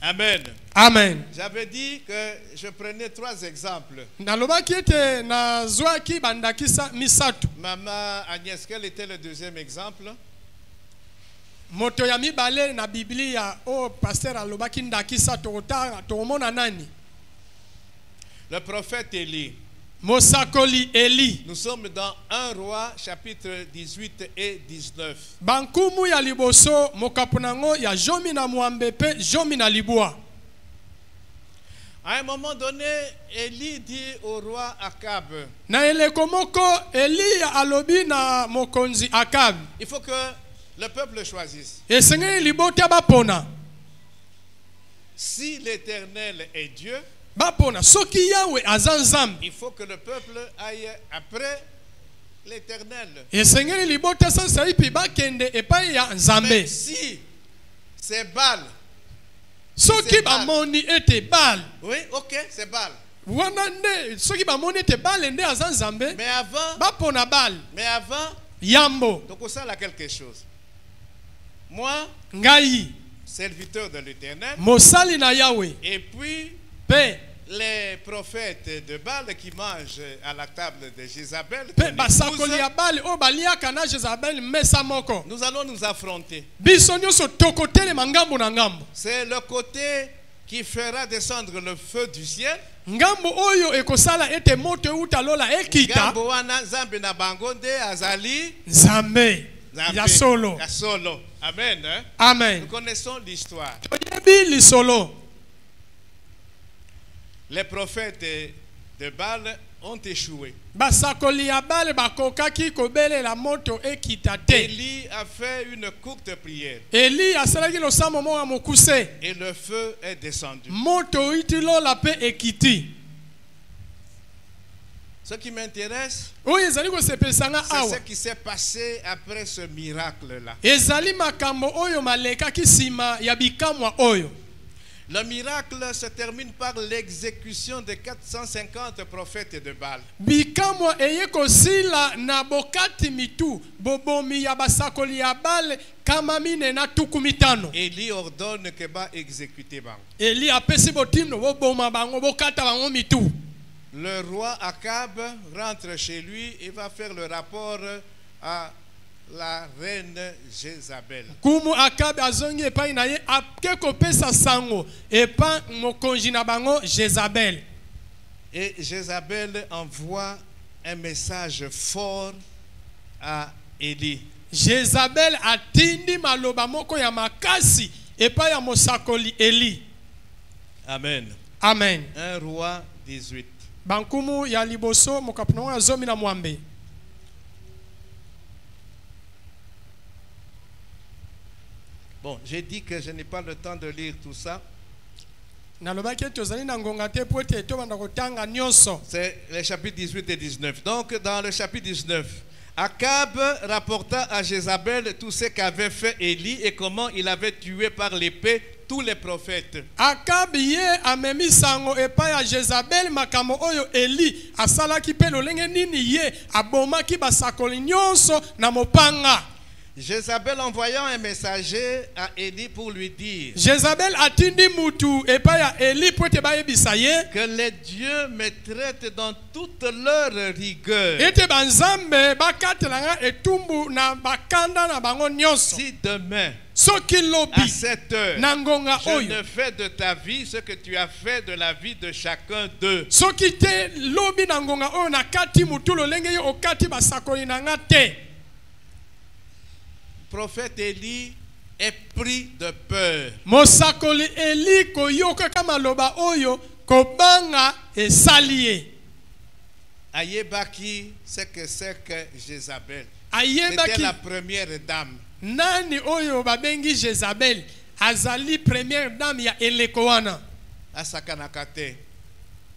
[SPEAKER 1] Amen.
[SPEAKER 2] Amen.
[SPEAKER 1] J'avais dit que je prenais 3 exemples.
[SPEAKER 2] Nalobaki ete nazwaki bandakisa misato.
[SPEAKER 1] Maman Agnès, quel était le deuxième exemple?
[SPEAKER 2] Moto ya mibale na Biblia o pasteur alobaki ndakisa tokotala tokomona nani?
[SPEAKER 1] Le prophète Élie.
[SPEAKER 2] Mosakoli Eli.
[SPEAKER 1] Nous sommes dans 1 Roi, chapitre 18 et 19.
[SPEAKER 2] Bankumu ya liboso mokapunango ya jomi na mwambe pe jomi na libwa.
[SPEAKER 1] À un moment donné, Élie dit au roi Akab,
[SPEAKER 2] Na eleko moko Eli alobi na mokonzi Akab.
[SPEAKER 1] il faut que le peuple choisisse.
[SPEAKER 2] Esengeli libota bapona.
[SPEAKER 1] Si l'Éternel est Dieu,
[SPEAKER 2] Bapona soki Yahweh aza nzambe.
[SPEAKER 1] il faut que le peuple aille après l'Éternel.
[SPEAKER 2] Esengeli libota sasa ipi bakende epai ya nzambe.
[SPEAKER 1] Mais si c'est Baal,
[SPEAKER 2] Soki
[SPEAKER 1] c'est Baal.
[SPEAKER 2] bamoni ete Baal.
[SPEAKER 1] oui, ok, c'est Baal.
[SPEAKER 2] Wana nde soki bamoni ete Baal nde aza nzambe.
[SPEAKER 1] Mais avant,
[SPEAKER 2] Bapona Baal. Yambo.
[SPEAKER 1] donc ça là quelque chose. Moi,
[SPEAKER 2] Ngai.
[SPEAKER 1] serviteur de l'Éternel,
[SPEAKER 2] Mosali na Yahweh.
[SPEAKER 1] et puis
[SPEAKER 2] Pe.
[SPEAKER 1] les prophètes de Baal qui mangent à la table de Jézabel,
[SPEAKER 2] Pe
[SPEAKER 1] ton
[SPEAKER 2] basakoli
[SPEAKER 1] épouse,
[SPEAKER 2] ya Baal o baliaka na Jezabel mesa moko.
[SPEAKER 1] nous allons nous affronter.
[SPEAKER 2] Biso nyonso tokotele mangambo na ngambo.
[SPEAKER 1] C'est le côté qui fera descendre le feu du ciel.
[SPEAKER 2] Ngambo oyo ekosala ete moto euta lola ekita.
[SPEAKER 1] Ngambo wana Nzambe na bango nde azali
[SPEAKER 2] Nzambe.
[SPEAKER 1] Nzambe
[SPEAKER 2] Ya solo.
[SPEAKER 1] ya solo. Amen. Hein?
[SPEAKER 2] Amen.
[SPEAKER 1] Nous connaissons l'histoire.
[SPEAKER 2] Toyebi lisolo.
[SPEAKER 1] Les prophètes de Baal ont échoué.
[SPEAKER 2] Basakoli ya Baal bakokaki kobelela moto ekita te.
[SPEAKER 1] Élie a fait une courte prière
[SPEAKER 2] Eli asalaki losambo moko ya mokuse.
[SPEAKER 1] et le feu est descendu.
[SPEAKER 2] Moto iti lola pe ekiti.
[SPEAKER 1] Ce qui m'intéresse,
[SPEAKER 2] Oyo ezali kosepelisa nga
[SPEAKER 1] c'est ce
[SPEAKER 2] awa.
[SPEAKER 1] qui s'est passé après ce miracle-là.
[SPEAKER 2] Ezali makambo oyo malekaki nsima ya bikamwa oyo.
[SPEAKER 1] Le miracle se termine par l'exécution de 450 prophètes de Baal.
[SPEAKER 2] Bikamwa eye kosila na bokati mitu bobomi ya basakoli ya Baal kama mine na tuku mitano.
[SPEAKER 1] Élie ordonne que va exécuter bango.
[SPEAKER 2] Eli apesi botindo boboma bango bokata bango mitu.
[SPEAKER 1] Le roi Akab rentre chez lui et va faire le rapport à la reine Jézabel.
[SPEAKER 2] Kumu Akabe azongi epai na ye ake kopesa sango epa mokonzi na bango Jezabel.
[SPEAKER 1] Et Jézabel envoie un message fort à Élie.
[SPEAKER 2] Jezabel atindi maloba moko ya makasi epai ya mosakoli Eli.
[SPEAKER 1] Amen.
[SPEAKER 2] Amen.
[SPEAKER 1] 1 Roi 18.
[SPEAKER 2] Bankumu ya liboso mokapunongo ya zomi na mwambe.
[SPEAKER 1] Bon, j'ai dit que je n'ai pas le temps de lire tout ça.
[SPEAKER 2] Nalobaki tozali na ngonga te po ete tobanda kotanga nyonso.
[SPEAKER 1] C'est les chapitres 18 et 19. Donc, dans le chapitre 19, Akab rapporta à Jézabel tout ce qu'avait fait Élie et comment il avait tué par l'épée tous les prophètes.
[SPEAKER 2] Akab ye amemi sango epai ya Jezabel makambo oyo Eli asalaki pe lolenge nini ye abomaki basakoli nyonso na mopanga.
[SPEAKER 1] Jézabel envoyant un messager à Élie pour lui dire
[SPEAKER 2] Jezabel atindi mutu epai ya Eli po ete bayebisa ye
[SPEAKER 1] que les dieux me traitent dans toute leur rigueur.
[SPEAKER 2] ete banzambe bakatelanga etumbu na bakanda na bango nyonso.
[SPEAKER 1] Si demain,
[SPEAKER 2] Soki
[SPEAKER 1] à
[SPEAKER 2] lobi
[SPEAKER 1] cette heure,
[SPEAKER 2] na ngonga
[SPEAKER 1] je
[SPEAKER 2] oyo
[SPEAKER 1] ne fais de ta vie ce que tu as fait de la vie de chacun d'eux,
[SPEAKER 2] soki te lobi na ngonga oyo nakati mutu lolenge yo okati basakoli na nga te.
[SPEAKER 1] prophète Élie est pris de peur.
[SPEAKER 2] Mosakoli Eli koyoka kama loba oyo kobanga esali ye.
[SPEAKER 1] Ayebaki, c'est que Jézabel. C'était
[SPEAKER 2] Ayebaki
[SPEAKER 1] la première dame.
[SPEAKER 2] nani oyo babengi Jezabel azali première dame ya eleko wana.
[SPEAKER 1] Asakanakate.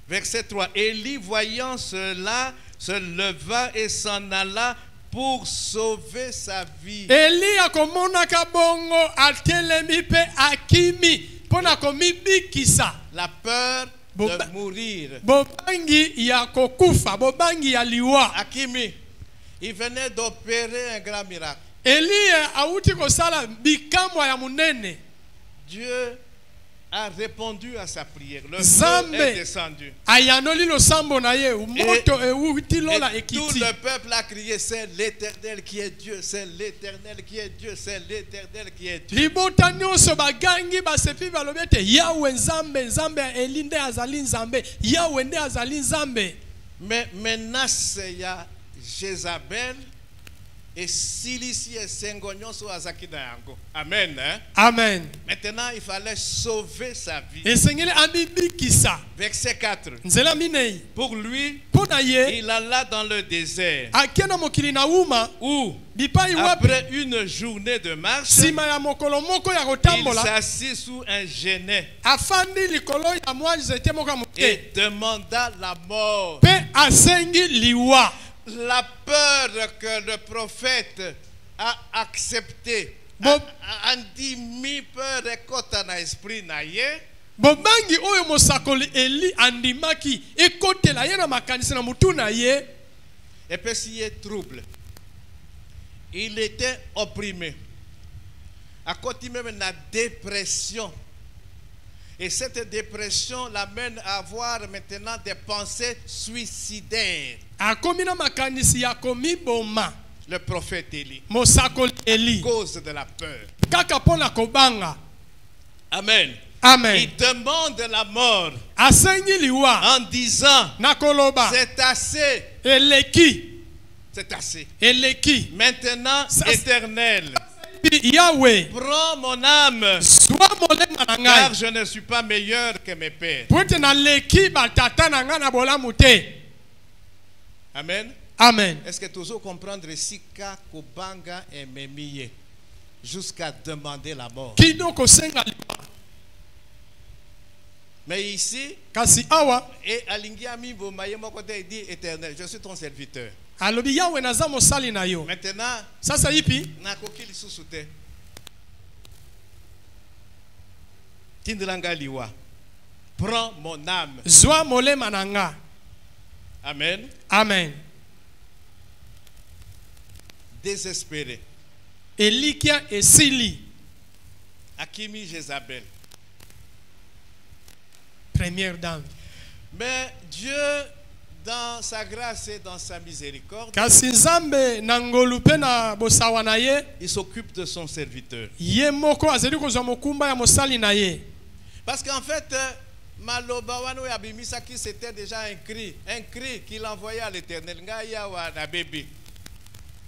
[SPEAKER 1] Verset 3. Élie, voyant cela, se leva et s'en alla pour sauver sa vie.
[SPEAKER 2] Eli akomonaka bongo atelemi pe akimi pona komibikisa.
[SPEAKER 1] La peur de mourir.
[SPEAKER 2] Bobangi ya kokufa, bobangi ya liwa.
[SPEAKER 1] Akimi, il venait d'opérer un grand miracle.
[SPEAKER 2] Eli auti kosala bikamwa ya munene.
[SPEAKER 1] Dieu a répondu à sa prière. Le feu est descendu.
[SPEAKER 2] Ayanoli lo sambo na ye, moto euti lola ekiti.
[SPEAKER 1] Tout le peuple a crié, c'est l'Éternel qui est Dieu, c'est l'Éternel qui est Dieu, c'est l'Éternel qui est Dieu.
[SPEAKER 2] Libota nyonso bagangi basepi balobete Yahweh nzambe, nzambe elinde azali nzambe, Yahweh nde azali nzambe.
[SPEAKER 1] Mais menace ya Jézabel et Silici et Sengognon sur Azakina Yango. Amen. Hein?
[SPEAKER 2] Amen.
[SPEAKER 1] Maintenant, il fallait sauver sa vie. Verset 4. Pour lui, il alla dans le désert. Où, après une journée de marche, il s'assit sous un genêt et demanda la mort. La peur que le prophète a acceptée a dit mi peur ekota na esprit na ye.
[SPEAKER 2] Bobangi oyo mosakoli Eli andimaki ekotela ye na makanisi na mutu na ye.
[SPEAKER 1] Et puis s'il y a trouble, il était opprimé. À côté même la dépression. Et cette dépression l'amène à avoir maintenant des pensées suicidaires. Le prophète Élie. À cause de la peur. Amen.
[SPEAKER 2] Amen.
[SPEAKER 1] Il demande la mort en disant c'est assez. C'est assez. Maintenant, Éternel,
[SPEAKER 2] Yahweh,
[SPEAKER 1] prends mon âme, car je ne suis pas meilleur que mes pères. Amen.
[SPEAKER 2] Amen.
[SPEAKER 1] Est-ce que tu veux comprendre ici Kobanga est mémié jusqu'à demander la mort? Mais ici, et Alingiami Bomayemo côté dit Éternel, je suis ton serviteur. Maintenant,
[SPEAKER 2] sasa ipi
[SPEAKER 1] nakoki lisusu te. Tindilanga liwa. Prends mon âme.
[SPEAKER 2] Zwa molema nanga.
[SPEAKER 1] Amen.
[SPEAKER 2] Amen.
[SPEAKER 1] Désespéré.
[SPEAKER 2] Elikia esili.
[SPEAKER 1] Akimi Jézabel.
[SPEAKER 2] Première dame.
[SPEAKER 1] Mais Dieu, dans sa grâce et dans sa miséricorde, il s'occupe de son serviteur. Parce qu'en fait, Malobawano Yabimisaki, c'était déjà un cri qu'il envoyait à l'Éternel.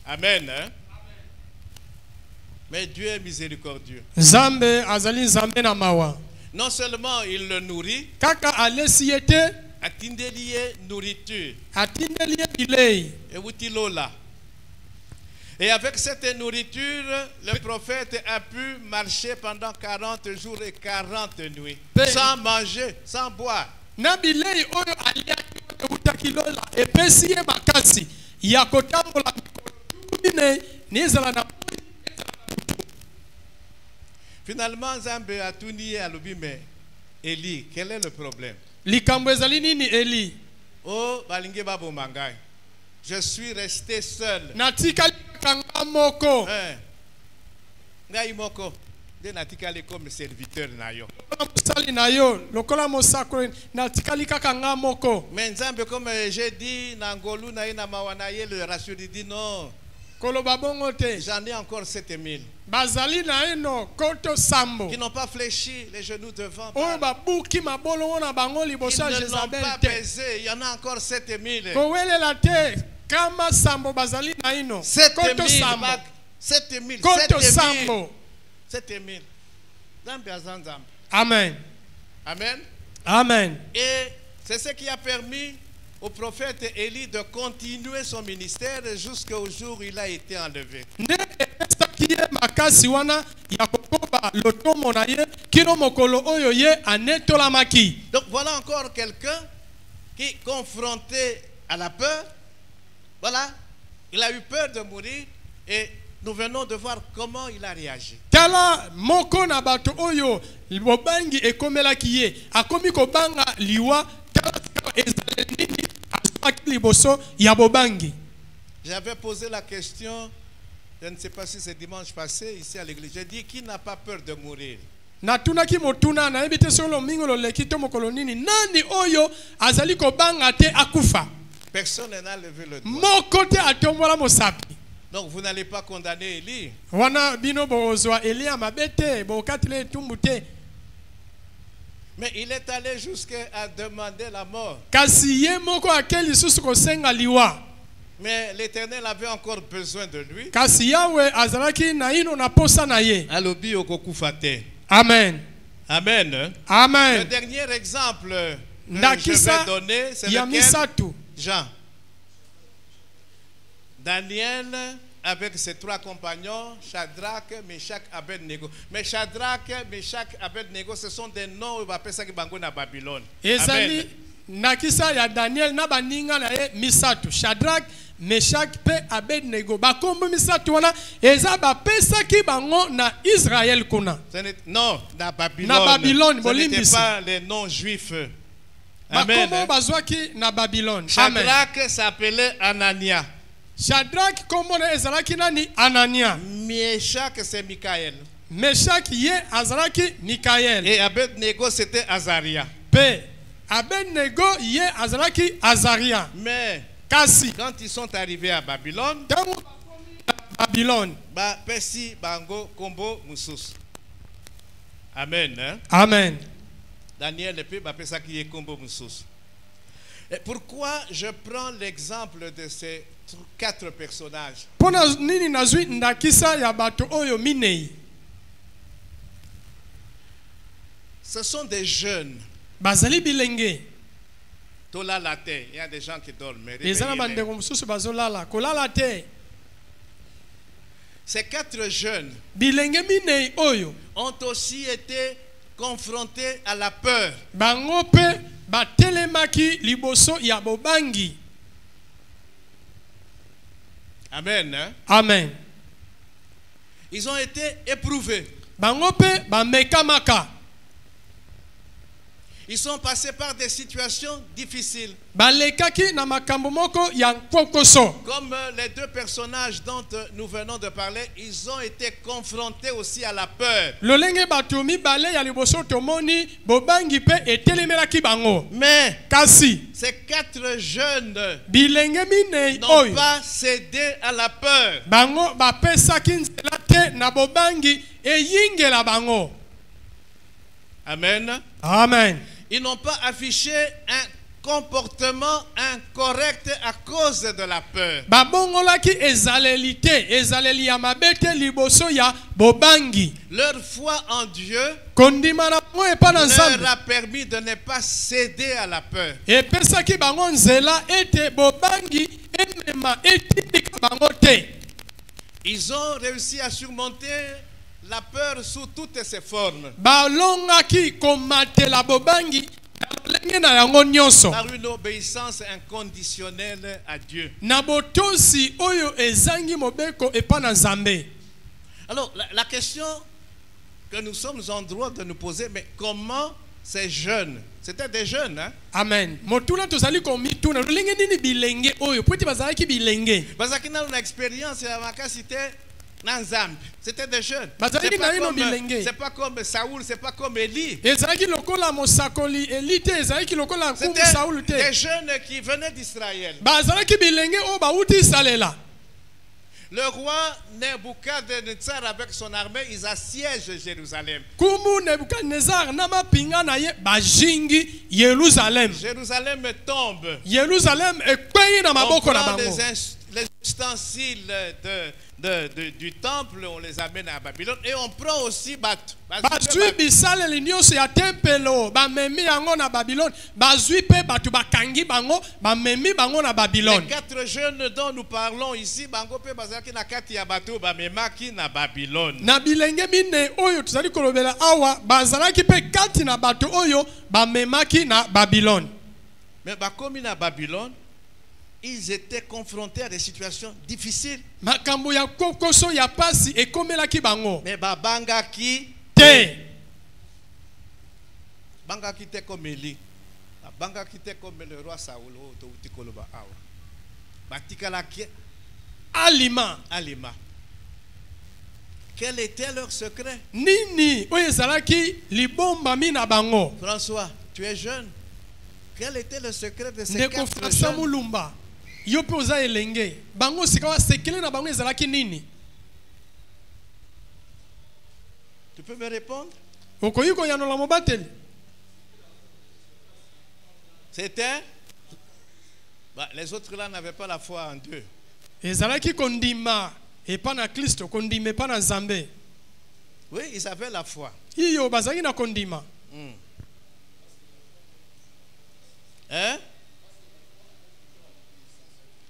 [SPEAKER 1] Amen. Hein? Mais Dieu est miséricordieux. Non seulement il le nourrit, Atindelie nourriture. Et avec cette nourriture, le prophète a pu marcher pendant 40 jours et 40 nuits. Sans manger, sans boire. Finalement, Zambé a tout nié à l'obi, mais Élie, quel est le problème? Oh, balinge babo mangai. Je suis resté seul. Ngai moko. De natikali comme serviteur nayo. Mais Nzambe, comme j'ai dit, Nangolu na ina mawanaye le ratio dit non. J'en ai encore 7000. Qui n'ont pas fléchi les genoux devant. Ils ne l'ont pas baisé. Il y en a encore 7000. 7000.
[SPEAKER 2] Amen.
[SPEAKER 1] Amen.
[SPEAKER 2] Amen.
[SPEAKER 1] Et c'est ce qui a permis au prophète Élie de continuer son ministère jusqu'au jour où il a été enlevé. Donc voilà encore quelqu'un qui, confronté à la peur, voilà, Il a eu peur de mourir et nous venons de voir comment il a réagi.
[SPEAKER 2] Tala moko na bato oyo bobangi ekomelaki ye akomi kobanga liwa tala ezale nini asaki liboso ya bobangi.
[SPEAKER 1] J'avais posé la question, je ne sais pas si c'est dimanche passé ici à l'église. J'ai dit qui n'a pas peur de mourir?
[SPEAKER 2] Natunaki motuna na ebite solo mingolo lekito mokolo nini nani oyo azali kobanga te akufa.
[SPEAKER 1] Personne n'a levé le doigt.
[SPEAKER 2] Moko te atombola mosapi.
[SPEAKER 1] Donc vous n'allez pas condamner Élie.
[SPEAKER 2] Wana bino bozwa Elia mabete bokatile tumbute.
[SPEAKER 1] Mais il est allé jusqu'à demander la mort.
[SPEAKER 2] Kasi ye moko akeli susu kosenga liwa.
[SPEAKER 1] Mais l'Éternel avait encore besoin de lui.
[SPEAKER 2] Kasi Yahweh azalaki na ino na posa na ye.
[SPEAKER 1] Alobi okokufa te.
[SPEAKER 2] Amen.
[SPEAKER 1] Amen.
[SPEAKER 2] Amen.
[SPEAKER 1] Le dernier exemple que je
[SPEAKER 2] Nakisa
[SPEAKER 1] vais donner, c'est lequel?
[SPEAKER 2] Misatu.
[SPEAKER 1] Jean. Daniel avec ses trois compagnons, Shadrach, Meshach, Abednego. Mais Shadrach, Meshach, Abednego, ce sont des noms où on appelle ça qui bango na Babylone.
[SPEAKER 2] Ezali nakisa ya Daniel na baninga na ye misatu. Shadrach, Meshach pe Abednego. Bakombo misatu wana eza bapesa ki bango na Israël kuna.
[SPEAKER 1] Non, na Babylone.
[SPEAKER 2] Na Babylone,
[SPEAKER 1] ce n'était pas les noms juifs. Amen.
[SPEAKER 2] Bakombo bazwaki na Babylone.
[SPEAKER 1] Shadrach s'appelait Anania.
[SPEAKER 2] Shadrach kombo na ezalaki nani? Anania.
[SPEAKER 1] Meshach c'est Michael.
[SPEAKER 2] Meshach ye azalaki Mikael.
[SPEAKER 1] Et Abednego c'était Azaria.
[SPEAKER 2] Pe Abednego ye azalaki Azaria.
[SPEAKER 1] Mais
[SPEAKER 2] Kasi
[SPEAKER 1] quand ils sont arrivés à Babylone,
[SPEAKER 2] Babylone.
[SPEAKER 1] ba pesi bango kombo musus. Amen. Hein?
[SPEAKER 2] Amen.
[SPEAKER 1] Daniel et puis ba pesa qui est kombo musus. Et pourquoi je prends l'exemple de ces quatre personnages?
[SPEAKER 2] Pona nini nazwi ndakisa ya bato oyo minei.
[SPEAKER 1] Ce sont des jeunes.
[SPEAKER 2] Bazali bilenge.
[SPEAKER 1] Tola la terre. Il y a des gens qui dorment.
[SPEAKER 2] Ezana bandeko mususu bazolala. Kolala te.
[SPEAKER 1] Ces quatre jeunes
[SPEAKER 2] Bilenge minei oyo
[SPEAKER 1] ont aussi été confrontés à la peur.
[SPEAKER 2] bango pe batelemaki liboso ya bobangi.
[SPEAKER 1] Amen. Hein?
[SPEAKER 2] Amen.
[SPEAKER 1] Ils ont été éprouvés.
[SPEAKER 2] Bango pe bamekamaka.
[SPEAKER 1] Ils sont passés par des situations difficiles.
[SPEAKER 2] Balekaki na makambo moko ya kokoso.
[SPEAKER 1] Comme les deux personnages dont nous venons de parler, ils ont été confrontés aussi à la peur.
[SPEAKER 2] Lolenge bato mibale ya liboso tomoni bobangi pe etelemelaki bango.
[SPEAKER 1] Mais
[SPEAKER 2] Kasi
[SPEAKER 1] ces quatre jeunes
[SPEAKER 2] bilenge minei
[SPEAKER 1] n'ont
[SPEAKER 2] oyo
[SPEAKER 1] pas cédé à la peur.
[SPEAKER 2] bango bapesaki nzela te na bobangi eyingela bango.
[SPEAKER 1] Amen.
[SPEAKER 2] Amen.
[SPEAKER 1] Ils n'ont pas affiché un comportement incorrect à cause de la peur.
[SPEAKER 2] Babongolaki ezaleli te, ezaleli ya mabete liboso ya bobangi.
[SPEAKER 1] Leur foi en Dieu
[SPEAKER 2] Kondima na bango epa na
[SPEAKER 1] leur
[SPEAKER 2] Nzambe
[SPEAKER 1] a permis de ne pas céder à la peur.
[SPEAKER 2] epesaki bango nzela ete bobangi emema etindika bango te.
[SPEAKER 1] Ils ont réussi à surmonter la peur sous toutes ses formes.
[SPEAKER 2] Balongaki komatela bobangi na lolenge na yango nyonso.
[SPEAKER 1] Par une obéissance inconditionnelle à Dieu.
[SPEAKER 2] Na botosi oyo ezangi mobeko epa na Nzambe.
[SPEAKER 1] Alors, la question que nous sommes en droit de nous poser, mais comment ces jeunes, c'était des jeunes, hein?
[SPEAKER 2] Amen. Motuna tozali komituna lolenge nini bilenge oyo pweti bazalaki bilenge.
[SPEAKER 1] Parce qu'ils ont une expérience à la cité. C'était des jeunes. C'est pas comme Saoul, c'est pas comme Élie. C'était des jeunes qui venaient d'Israël. Le roi Nebuchadnezzar avec son armée, ils assiègent Jérusalem. Jérusalem tombe. Les ustensiles du temple, on les amène à Babylone et on prend aussi les quatre jeunes dont nous parlons ici, mais comme à Babylone, ils étaient confrontés à des situations difficiles.
[SPEAKER 2] makambo ya kokoso ya pasi ekomelaki bango
[SPEAKER 1] Mais babangaki
[SPEAKER 2] te
[SPEAKER 1] bangaki te comme Élie. Bangaki te comme le roi Saoul. Batikalaki
[SPEAKER 2] alima
[SPEAKER 1] alima. Quel était leur secret?
[SPEAKER 2] nini oyo ezalaki libombami na bango
[SPEAKER 1] François, tu es jeune. Quel était le secret de ces
[SPEAKER 2] ndeko
[SPEAKER 1] 4
[SPEAKER 2] François
[SPEAKER 1] jeunes?
[SPEAKER 2] Mulumba yo mpe oza elenge bango sika basekele na bango ezalaki nini
[SPEAKER 1] Tu peux me répondre?
[SPEAKER 2] okoki koyanola mobateli
[SPEAKER 1] C'était les autres là n'avaient pas la foi en Dieu.
[SPEAKER 2] ezalaki kondima epa na Kristo kondima epa na Nzambe
[SPEAKER 1] Oui, ils avaient la foi.
[SPEAKER 2] iyo bazalaki na kondima
[SPEAKER 1] Hein?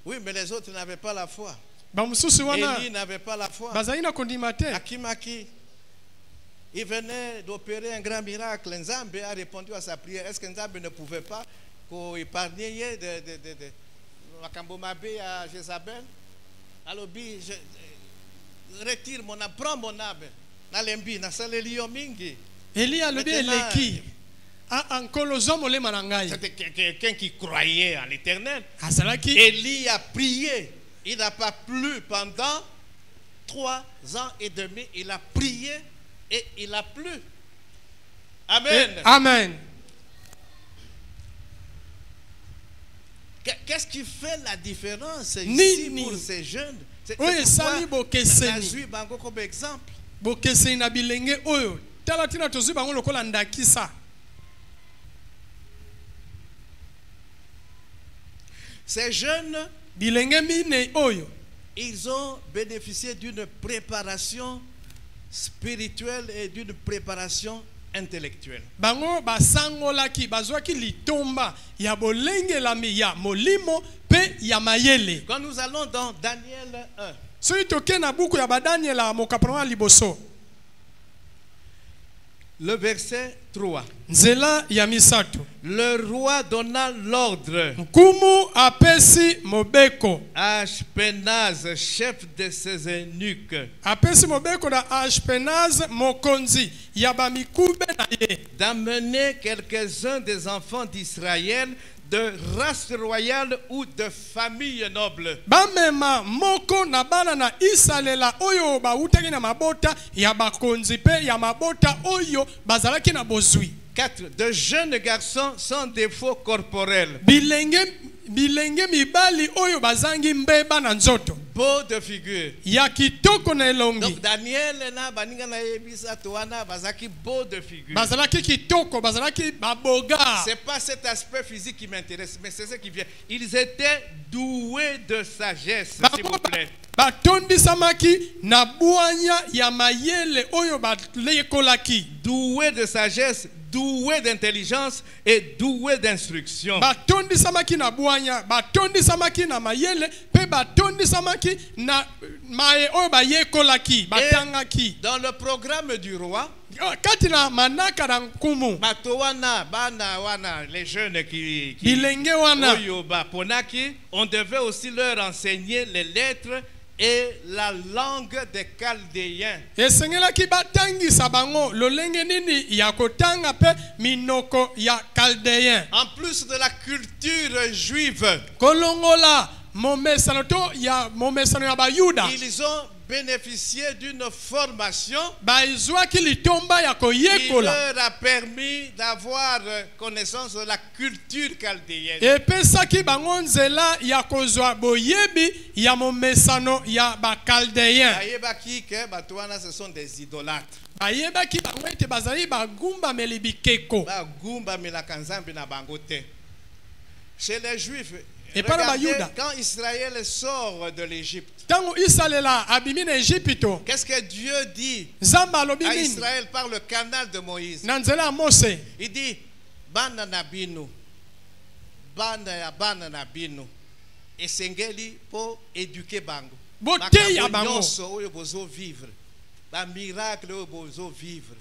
[SPEAKER 1] Oui, mais les autres n'avaient pas la foi.
[SPEAKER 2] bamosusu wana
[SPEAKER 1] Élie n'avait pas la foi.
[SPEAKER 2] bazalaki na kondima te
[SPEAKER 1] Akimaki, il venait d'opérer un grand miracle. Nzambe a répondu à sa prière. Est-ce que Nzambe ne pouvait pas épargner de Makambo Mabé à Jézabel? Alors, je retire mon âme, prends mon âme. Nalembi, nasalelio mingi.
[SPEAKER 2] Eli alobi eleki ankolo zo molema na ngai
[SPEAKER 1] C'était quelqu'un qui croyait en l'Éternel.
[SPEAKER 2] azalaki
[SPEAKER 1] Élie a prié. Il n'a pas plu pendant 3 ans et demi. Il a prié et il a plu. Amen.
[SPEAKER 2] amen
[SPEAKER 1] Qu'est-ce qui fait la différence ici
[SPEAKER 2] Nini.
[SPEAKER 1] pour ces jeunes? C'est
[SPEAKER 2] Oui, Sali Bokeseni.
[SPEAKER 1] Nazui Bango comme exemple.
[SPEAKER 2] bokeseni na bilenge oyo tala tina tozwi bango lokola ndakisa
[SPEAKER 1] Ces jeunes,
[SPEAKER 2] bilenge mine oyo
[SPEAKER 1] ils ont bénéficié d'une préparation spirituelle et d'une préparation intellectuelle.
[SPEAKER 2] bango basangolaki bazwaki litomba ya bolengelami ya molimo pe ya mayele
[SPEAKER 1] Quand nous allons dans Daniel 1,
[SPEAKER 2] soki toke na buku ya badaniela mokapana liboso
[SPEAKER 1] le verset 3.
[SPEAKER 2] nzela ya misato
[SPEAKER 1] Le roi donna l'ordre
[SPEAKER 2] nkumu apesi mobeko
[SPEAKER 1] à Ashpenaz, chef de ses eunuques,
[SPEAKER 2] apesi mobeko na Ashpenaz mokonzi ya bamikube na ye
[SPEAKER 1] d'amener quelques-uns des enfants d'Israël de race royale ou de famille noble.
[SPEAKER 2] bamema moko na bana na isalela oyo bautaki na mabota ya bakonzi pe ya mabota oyo bazalaki na bozwi
[SPEAKER 1] 4. De jeunes garçons sans défaut corporel,
[SPEAKER 2] bilenge mibali oyo bazangi mbeba na nzoto
[SPEAKER 1] beaux de figure.
[SPEAKER 2] ya kitoko na elongi
[SPEAKER 1] Donc Daniel na baninga na yebisa toana bazaki beau de figure.
[SPEAKER 2] bazalaki kitoko bazalaki baboga
[SPEAKER 1] C'est pas cet aspect physique qui m'intéresse, mais c'est ce qui vient. Ils étaient doués de sagesse, s'il vous plaît.
[SPEAKER 2] batondisamaki na bwanya ya mayele oyo balekolaki
[SPEAKER 1] Doués de sagesse, doués d'intelligence et doués d'instruction.
[SPEAKER 2] batondisamaki na bwanya batondisamaki na mayele pe batondisamaki na maye oyo bayekolaki batangaki
[SPEAKER 1] Dans le programme du roi,
[SPEAKER 2] kati na manaka na nkumu
[SPEAKER 1] Batowana, Bana, Wana, les jeunes qui
[SPEAKER 2] bilenge wana
[SPEAKER 1] Oyo Ponaki, on devait aussi leur enseigner les lettres et la langue des Chaldéens.
[SPEAKER 2] esengelaki batangisa bango lolenge nini ya kotanga pe minoko ya Chaldeyen
[SPEAKER 1] En plus de la culture juive,
[SPEAKER 2] kolongola momesano to ya momesano ya bayuda
[SPEAKER 1] ils ont bénéficié d'une formation
[SPEAKER 2] bazwaki litomba ya
[SPEAKER 1] qui
[SPEAKER 2] koyekola
[SPEAKER 1] leur a permis d'avoir connaissance de la culture chaldéenne.
[SPEAKER 2] epesaki bango nzela ya kozwa boyebi ya momesano ya bakaldeyen
[SPEAKER 1] Bayebaki ke Batowana, ce sont des idolâtres.
[SPEAKER 2] bayebaki bango ete bazali bagumbameli bikeko
[SPEAKER 1] Bagumba milaka Nzambe na bango te. Chez les Juifs,
[SPEAKER 2] Et par
[SPEAKER 1] regardez,
[SPEAKER 2] Bayuda.
[SPEAKER 1] quand Israël sort de l'Égypte,
[SPEAKER 2] ntango isalela abimi na Ejipito
[SPEAKER 1] qu'est-ce que Dieu dit
[SPEAKER 2] nzambe alobi
[SPEAKER 1] à
[SPEAKER 2] nini
[SPEAKER 1] Israël par le canal de Moïse?
[SPEAKER 2] na nzela ya Mose
[SPEAKER 1] Il dit, bana na bino, bana na bino, esengeli po éduquer bango.
[SPEAKER 2] boteya
[SPEAKER 1] Makambo
[SPEAKER 2] bango
[SPEAKER 1] nyonso oyo bozo vivre, ba miracle oyo bozo vivre.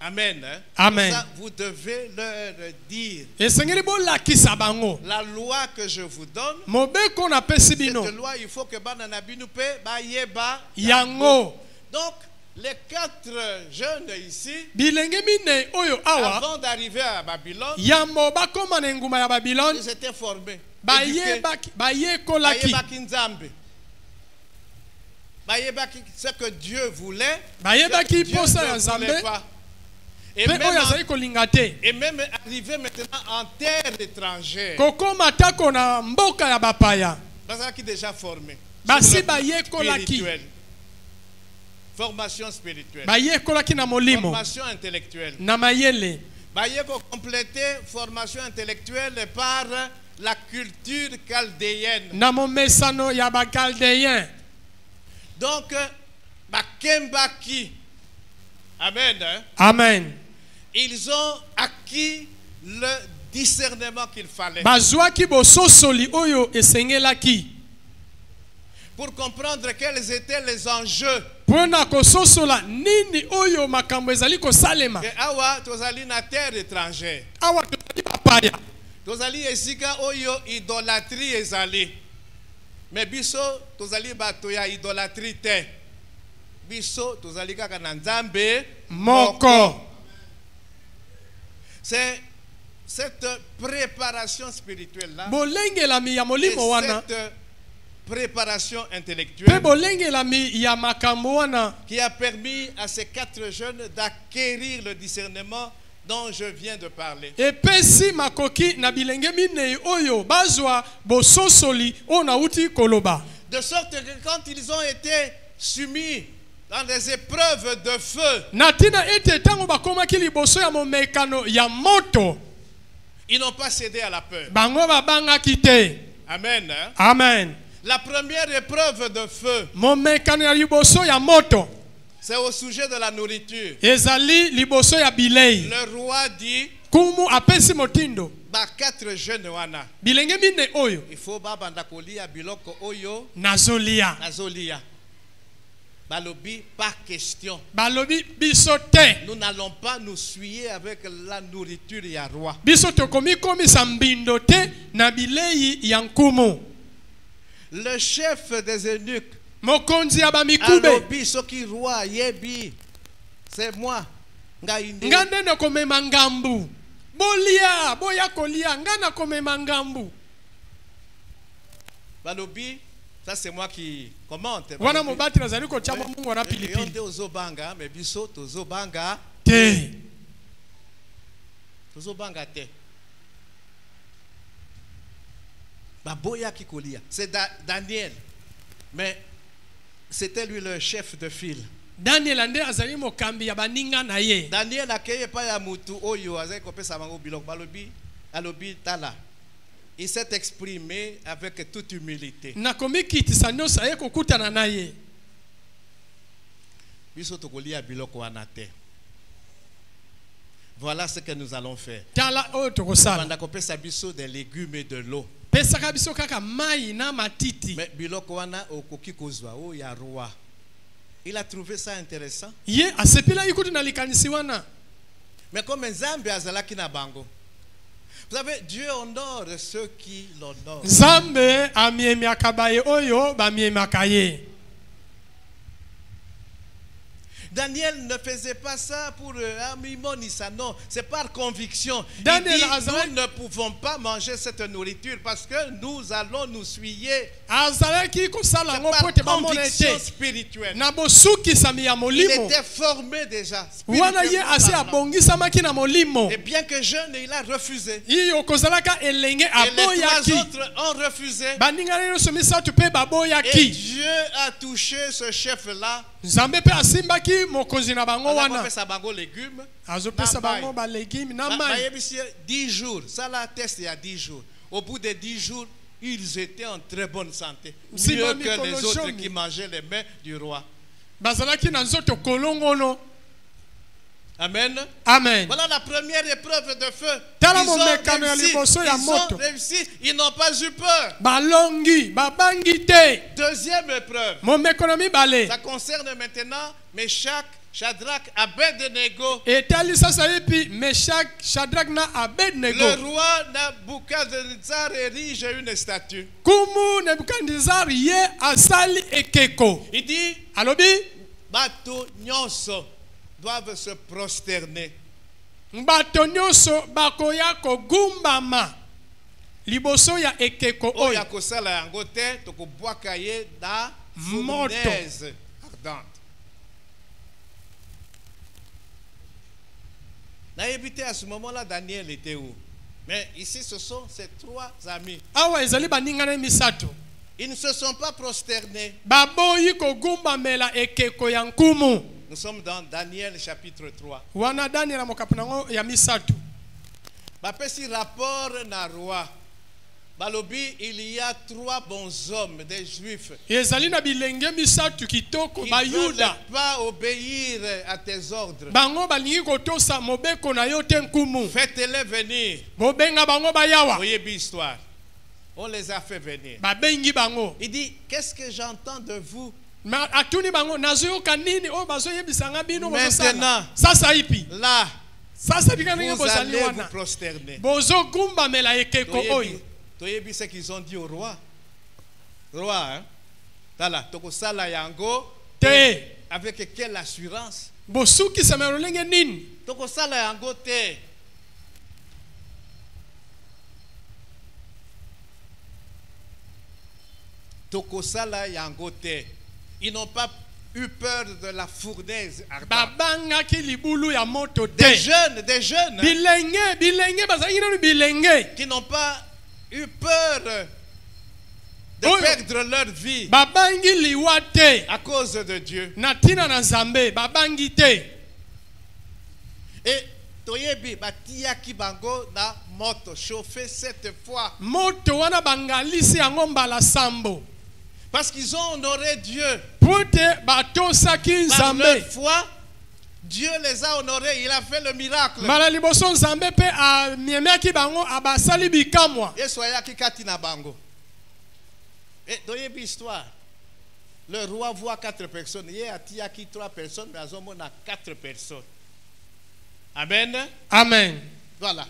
[SPEAKER 1] Amen. Hein?
[SPEAKER 2] Amen.
[SPEAKER 1] Ça, vous devez leur dire.
[SPEAKER 2] La
[SPEAKER 1] La loi que je vous donne,
[SPEAKER 2] mobeko na pesi
[SPEAKER 1] cette
[SPEAKER 2] bino
[SPEAKER 1] loi, il faut que banana binu pe ba yeba.
[SPEAKER 2] yango
[SPEAKER 1] Donc, les 4 jeunes ici,
[SPEAKER 2] bilenge mine oyo awa
[SPEAKER 1] avant d'arriver à Babylone,
[SPEAKER 2] yambo bakoma na nguma ya Babylone
[SPEAKER 1] ils étaient formés.
[SPEAKER 2] bayekolaki
[SPEAKER 1] Bayebaki Nzambe. Bayebaki ce que Dieu voulait.
[SPEAKER 2] bayebaki
[SPEAKER 1] Dieu
[SPEAKER 2] posa ya
[SPEAKER 1] ne
[SPEAKER 2] Nzambe
[SPEAKER 1] voulait pas. Et
[SPEAKER 2] pe oyo azali
[SPEAKER 1] même,
[SPEAKER 2] kolinga te
[SPEAKER 1] et même arrivé maintenant en terre étrangère,
[SPEAKER 2] kokoma tako na mboka ya bapaya
[SPEAKER 1] bazalaki déjà formé.
[SPEAKER 2] basi bayekolaki
[SPEAKER 1] Formation spirituelle.
[SPEAKER 2] bayekolaki na molimo
[SPEAKER 1] Formation intellectuelle.
[SPEAKER 2] na mayele
[SPEAKER 1] Bayeko compléter formation intellectuelle par la culture chaldéenne.
[SPEAKER 2] na momesano ya bakaldeyen.
[SPEAKER 1] Donc, Bakembaki. Amen. Hein?
[SPEAKER 2] Amen.
[SPEAKER 1] Ils ont acquis le discernement qu'il fallait.
[SPEAKER 2] Bazwaki bososoli oyo esengelaki
[SPEAKER 1] Pour comprendre quels étaient les enjeux.
[SPEAKER 2] pona kososola nini oyo makambo ezali kosalema
[SPEAKER 1] Et awa, tozali na terre étrangère.
[SPEAKER 2] awa tozali bapaya
[SPEAKER 1] Tozali esika oyo idolâtrie ezali. Mais biso tozali bato ya idolâtrie te. Biso tozali kaka na Nzambe
[SPEAKER 2] moko.
[SPEAKER 1] C'est cette préparation spirituelle là.
[SPEAKER 2] Bolengelami ya
[SPEAKER 1] Et
[SPEAKER 2] molimo wana
[SPEAKER 1] cette préparation
[SPEAKER 2] pe
[SPEAKER 1] intellectuelle
[SPEAKER 2] bolengelami ya makambo wana
[SPEAKER 1] qui a permis à ces 4 jeunes d'acquérir le discernement dont je viens de parler.
[SPEAKER 2] epesi makoki na bilenge minei oyo bazwa bososoli oyo nauti koloba
[SPEAKER 1] De sorte que quand ils ont été soumis dans des épreuves de feu,
[SPEAKER 2] na ntina ete ntango bakomaki liboso ya momekano ya moto
[SPEAKER 1] ils n'ont pas cédé à la peur.
[SPEAKER 2] bango babangaki te.
[SPEAKER 1] Amen. Hein?
[SPEAKER 2] Amen.
[SPEAKER 1] La première épreuve de feu,
[SPEAKER 2] momekano ya liboso ya moto
[SPEAKER 1] c'est au sujet de la nourriture.
[SPEAKER 2] ezali liboso ya bilei.
[SPEAKER 1] Le roi dit,
[SPEAKER 2] kumu apesi motindo
[SPEAKER 1] ba 4 jeunes wana,
[SPEAKER 2] bilenge mine oyo
[SPEAKER 1] il faut babanda kolia biloko oyo
[SPEAKER 2] nazolia
[SPEAKER 1] nazolia. Balobi, pas question.
[SPEAKER 2] balobi biso te
[SPEAKER 1] Nous n'allons pas nous souiller avec la nourriture ya roi.
[SPEAKER 2] biso tokomi komisa mbindo te na bilei ya nkumu.
[SPEAKER 1] Le chef des eunuques,
[SPEAKER 2] mokonzi ya bamikube
[SPEAKER 1] alobi soki roi yebi, c'est moi. Ngai nde.
[SPEAKER 2] nga nde nakomema ngambu bolia boya kolia nga nakomema ngambu.
[SPEAKER 1] Balobi, ça c'est moi qui commente.
[SPEAKER 2] wana mobati nazali kotia mungu wana pilipili
[SPEAKER 1] Yonde ozobanga, mais biso tozobanga
[SPEAKER 2] te.
[SPEAKER 1] tozobanga te. Baboya kikolia. C'est Daniel. Mais c'était lui le chef de file.
[SPEAKER 2] Daniel ande azali mokambi ya baninga na ye.
[SPEAKER 1] Daniel akeye pa ya mutu oyo azali kopesa bango biloko balobi alobi tala. Il s'est exprimé avec toute humilité.
[SPEAKER 2] nakomi kitisa nyonso aye kokutana na ye.
[SPEAKER 1] Biso tokolia biloko wana te. Voilà ce que nous allons faire.
[SPEAKER 2] tala oyo tokosala
[SPEAKER 1] Banda kopesa biso des légumes et de l'eau.
[SPEAKER 2] pesaka biso kaka mai na matiti.
[SPEAKER 1] Mais biloko wana okoki kozwa o ya roi. Il a trouvé ça intéressant.
[SPEAKER 2] ye asepelaki kutu na likanisi wana.
[SPEAKER 1] Mais comme Nzambe azalaki na bango. Vous savez, Dieu honore ceux qui l'honorent.
[SPEAKER 2] nzambe amiemiaka baye oyo bamiemaka ye.
[SPEAKER 1] Daniel ne faisait pas ça pour ça, non, c'est par conviction.
[SPEAKER 2] Daniel
[SPEAKER 1] Il dit,
[SPEAKER 2] Azalaki-
[SPEAKER 1] nous ne pouvons pas manger cette nourriture parce que nous allons nous souiller.
[SPEAKER 2] azalaki kosala
[SPEAKER 1] C'est
[SPEAKER 2] yango
[SPEAKER 1] par
[SPEAKER 2] po ete bamona
[SPEAKER 1] conviction
[SPEAKER 2] ete
[SPEAKER 1] spirituelle.
[SPEAKER 2] na bosukisami ya
[SPEAKER 1] Il
[SPEAKER 2] molimo
[SPEAKER 1] était formé déjà.
[SPEAKER 2] wana ye ase
[SPEAKER 1] spirituellement.
[SPEAKER 2] abongisamaki na molimo.
[SPEAKER 1] Et bien que jeune, il a refusé.
[SPEAKER 2] ye okozalaka elenge
[SPEAKER 1] Et les 3
[SPEAKER 2] aboyaki
[SPEAKER 1] autres ont refusé.
[SPEAKER 2] baningana nyonso misato mpe
[SPEAKER 1] Et
[SPEAKER 2] baboyaki.
[SPEAKER 1] Dieu a touché ce chef-là.
[SPEAKER 2] nzambe mpe asimbaki mokonzi na bango wana
[SPEAKER 1] Azakopesa bango légumes.
[SPEAKER 2] azopesa
[SPEAKER 1] na
[SPEAKER 2] bango balegime na
[SPEAKER 1] Ba-
[SPEAKER 2] mai.
[SPEAKER 1] bayebisi 10 jours. Ça la test il y a 10 jours. Au bout de 10 jours, ils étaient en très bonne santé.
[SPEAKER 2] Si
[SPEAKER 1] Mieux
[SPEAKER 2] mami
[SPEAKER 1] que les
[SPEAKER 2] kolo
[SPEAKER 1] autres
[SPEAKER 2] jaune.
[SPEAKER 1] qui mangeaient les mains du roi.
[SPEAKER 2] bazalaki na nzoto kolongono.
[SPEAKER 1] Amen.
[SPEAKER 2] Amen.
[SPEAKER 1] Voilà la première épreuve de feu.
[SPEAKER 2] Tala
[SPEAKER 1] Ils ont
[SPEAKER 2] momekano ya
[SPEAKER 1] réussi.
[SPEAKER 2] liboso ya
[SPEAKER 1] Ils
[SPEAKER 2] moto.
[SPEAKER 1] ont réussi. Ils n'ont pas eu peur.
[SPEAKER 2] balongi babangi te.
[SPEAKER 1] Deuxième épreuve.
[SPEAKER 2] momeko na mibale
[SPEAKER 1] Ça concerne maintenant Meshach Shadrach, Abednego,
[SPEAKER 2] etali sasa epi Meshach, Shadrach na Abednego.
[SPEAKER 1] le roi Nabuchodonosor érige une statue.
[SPEAKER 2] Kumu Nebukadnezar ye asali ekeko.
[SPEAKER 1] Il dit,
[SPEAKER 2] Alobi
[SPEAKER 1] bato nyonso doivent se prosterner.
[SPEAKER 2] bato nyonso bakoya kogumbama liboso ya ekeko
[SPEAKER 1] Oyo
[SPEAKER 2] oyo.
[SPEAKER 1] akosala yango te tokobwaka ye na
[SPEAKER 2] Moto.
[SPEAKER 1] fournaise ardente. Nayebi te à ce moment-là Daniel était où? Mais ici ce sont ses trois amis.
[SPEAKER 2] Awa ezali baningana misato.
[SPEAKER 1] Ils ne se sont pas prosternés.
[SPEAKER 2] Baboyi kogumbamela ekeko ya nkumu.
[SPEAKER 1] Nous sommes dans Daniel chapitre 3.
[SPEAKER 2] Wana Daniel mokapunango ya misato.
[SPEAKER 1] Bapesi rapport na roi. Balobi, il y a trois bons hommes, des juifs,
[SPEAKER 2] Ezali na bilenge misato kitoko
[SPEAKER 1] qui ne
[SPEAKER 2] bayuda.
[SPEAKER 1] veulent pas obéir à tes ordres.
[SPEAKER 2] Bango balingi kotosa mobeko na yo te nkumu.
[SPEAKER 1] Faites-les venir.
[SPEAKER 2] Bobenga bango bayawa.
[SPEAKER 1] Voyez l'histoire. On les a fait venir.
[SPEAKER 2] Babengi bango.
[SPEAKER 1] Il dit, qu'est-ce que j'entends de vous?
[SPEAKER 2] Ma atuni bango nazoyoka nini o bazoyebisanga bino bozosala.
[SPEAKER 1] Maintenant,
[SPEAKER 2] Sasa ipi.
[SPEAKER 1] là,
[SPEAKER 2] Sasa bikanga
[SPEAKER 1] vous
[SPEAKER 2] bozali
[SPEAKER 1] allez vous
[SPEAKER 2] wana.
[SPEAKER 1] prosterner.
[SPEAKER 2] Bozogumbamela ekeko oyo.
[SPEAKER 1] Toyebi ce qu'ils ont dit au roi. Roi, hein? Tala, tokosala yango.
[SPEAKER 2] Te.
[SPEAKER 1] Avec quelle assurance?
[SPEAKER 2] Bosuki samerolenge nini.
[SPEAKER 1] Tokosala yango te. Tokosala yango te. Ils n'ont pas eu peur de la fournaise ardente.
[SPEAKER 2] Babangaki libulu ya moto
[SPEAKER 1] Des
[SPEAKER 2] te.
[SPEAKER 1] jeunes,
[SPEAKER 2] Bilenge bazali nanu bilenge.
[SPEAKER 1] qui n'ont pas eu peur de
[SPEAKER 2] Oyo.
[SPEAKER 1] perdre leur vie
[SPEAKER 2] Babangi liwa te.
[SPEAKER 1] à cause de Dieu.
[SPEAKER 2] Na tina na Nzambe babangi te.
[SPEAKER 1] Et toyebi batiaki bango na moto chauffé 7 fois
[SPEAKER 2] Moto wana bangalisi yango mbala sambo.
[SPEAKER 1] parce qu'ils ont honoré Dieu.
[SPEAKER 2] Pote batosaki
[SPEAKER 1] Par
[SPEAKER 2] Nzambe.
[SPEAKER 1] leur foi, Dieu les a honorés, il a fait le miracle.
[SPEAKER 2] Mbala liboso Nzambe pe amiemiaki bango abasali bikamwa.
[SPEAKER 1] Et soyaki kati na bango. Et toyebi histoire. Le roi voit 4 personnes. Il y a atiaki 3 personnes, mais on a 4 personnes. Amen.
[SPEAKER 2] Amen.
[SPEAKER 1] Voilà.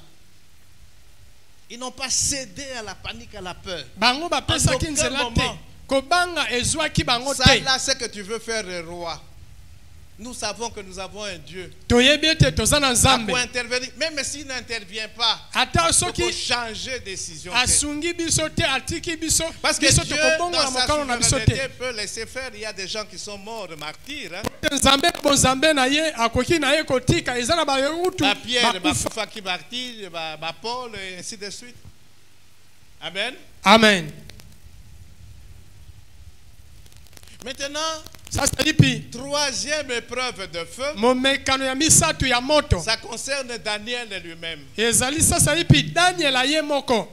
[SPEAKER 1] Ils n'ont pas cédé à la panique, à la peur.
[SPEAKER 2] Bango bapesaki
[SPEAKER 1] En aucun
[SPEAKER 2] nzela te.
[SPEAKER 1] moment.
[SPEAKER 2] Kobanga ezwaki bango
[SPEAKER 1] Ça
[SPEAKER 2] te.
[SPEAKER 1] là, c'est que tu veux faire le roi. Nous savons que nous avons un Dieu
[SPEAKER 2] Toyebi ete toza na
[SPEAKER 1] qui
[SPEAKER 2] Nzambe.
[SPEAKER 1] peut intervenir. Même s'il n'intervient pas,
[SPEAKER 2] Ata
[SPEAKER 1] il faut
[SPEAKER 2] soki
[SPEAKER 1] changer de décision.
[SPEAKER 2] asungi biso te atiki biso.
[SPEAKER 1] Parce que
[SPEAKER 2] Biso
[SPEAKER 1] Dieu,
[SPEAKER 2] tokobonga na
[SPEAKER 1] dans sa
[SPEAKER 2] mokano na biso
[SPEAKER 1] souveraineté,
[SPEAKER 2] te.
[SPEAKER 1] peut laisser faire. Il y a des gens qui sont morts, martyrs. Hein?
[SPEAKER 2] Nzambe bo Nzambe na ye akoki na ye kotika eza na bayutu.
[SPEAKER 1] Pierre,
[SPEAKER 2] bakufa.
[SPEAKER 1] Faki martyr, Paul, et ainsi de suite. Amen.
[SPEAKER 2] Amen.
[SPEAKER 1] Maintenant,
[SPEAKER 2] Sasa lipi
[SPEAKER 1] troisième épreuve de feu,
[SPEAKER 2] momekano ya misato ya moto.
[SPEAKER 1] ça concerne Daniel lui-même.
[SPEAKER 2] Ezali sasa lipi Daniel aye moko.